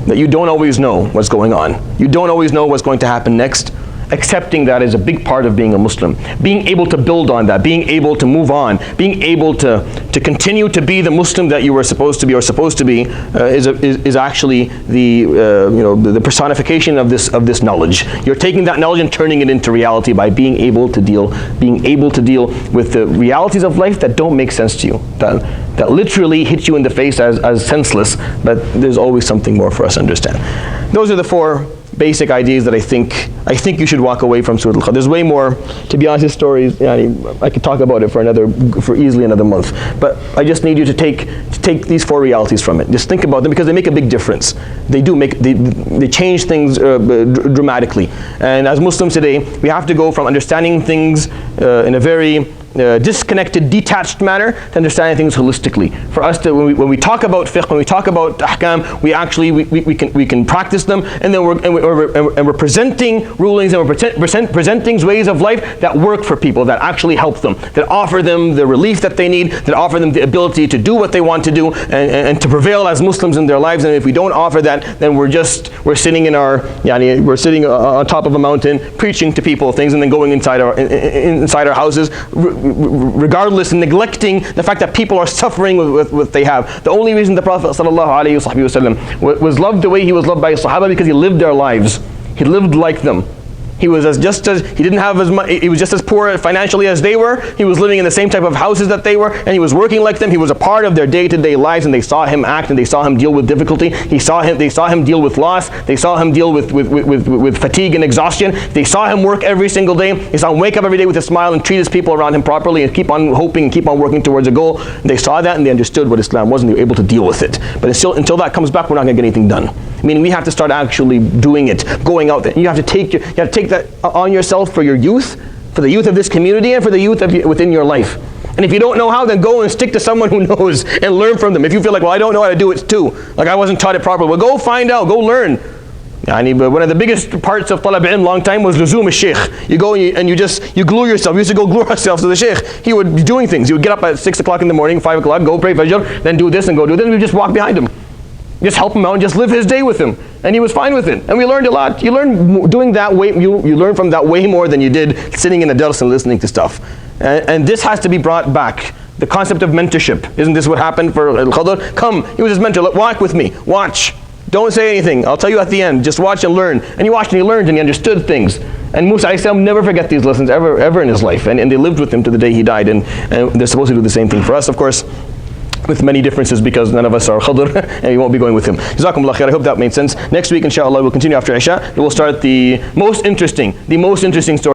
That you don't always know what's going on. You don't always know what's going to happen next. Accepting that is a big part of being a Muslim. Being able to build on that, being able to move on, being able to continue to be the Muslim that you were supposed to be is actually the personification of this knowledge. You're taking that knowledge and turning it into reality by being able to deal with the realities of life that don't make sense to you, that literally hit you in the face as senseless, but there's always something more for us to understand. Those are the 4 basic ideas that I think you should walk away from Surat AlKahf. There's way more. To be honest, his stories, I could talk about it for easily another month. But I just need you to take these 4 realities from it. Just think about them, because they make a big difference. They change things dramatically. And as Muslims today, we have to go from understanding things in a very disconnected, detached manner to understanding things holistically. For us to, when we talk about fiqh, when we talk about ahkam, we can practice them, and then we're presenting rulings, and we're presenting ways of life that work for people, that actually help them, that offer them the relief that they need, that offer them the ability to do what they want to do, and to prevail as Muslims in their lives. And if we don't offer that, then we're sitting on top of a mountain preaching to people things, and then going inside our houses, regardless and neglecting the fact that people are suffering with what they have. The only reason the Prophet ﷺ was loved the way he was loved by his Sahaba, because he lived their lives. He lived like them. He was he didn't have as much, he was just as poor financially as they were. He was living in the same type of houses that they were, and he was working like them. He was a part of their day-to-day lives, and they saw him act, and they saw him deal with difficulty. They saw him deal with loss. They saw him deal with fatigue and exhaustion. They saw him work every single day. They saw him wake up every day with a smile and treat his people around him properly and keep on hoping and keep on working towards a goal. They saw that and they understood what Islam was, and they were able to deal with it. But until that comes back, we're not going to get anything done. Meaning we have to start actually doing it, going out there. You have to take that on yourself for your youth, for the youth of this community, and for the youth within your life. And if you don't know how, then go and stick to someone who knows and learn from them. If you feel like, well, I don't know how to do it too, like I wasn't taught it properly, well, go find out, go learn. But one of the biggest parts of talab ilm long time was luzum al-sheikh. You go and you glue yourself. We used to go glue ourselves to the sheikh. He would be doing things. He would get up at 6 o'clock in the morning, 5 o'clock, go pray fajr, then do this and go do this, and we just walk behind him. Just help him out and just live his day with him. And he was fine with it. And we learned a lot. You learn doing that way, you learn from that way more than you did sitting in the dars and listening to stuff. And this has to be brought back. The concept of mentorship. Isn't this what happened for Al-Khadr? Come, he was his mentor. Walk with me. Watch. Don't say anything. I'll tell you at the end. Just watch and learn. And he watched and he learned and he understood things. And Musa a.s. never forget these lessons ever in his life. And they lived with him to the day he died. And they're supposed to do the same thing for us, of course, with many differences because none of us are Khadr and we won't be going with him. Jazakumullah khair. I hope that made sense. Next week, inshallah, we'll continue after Isha. We'll start the most interesting story.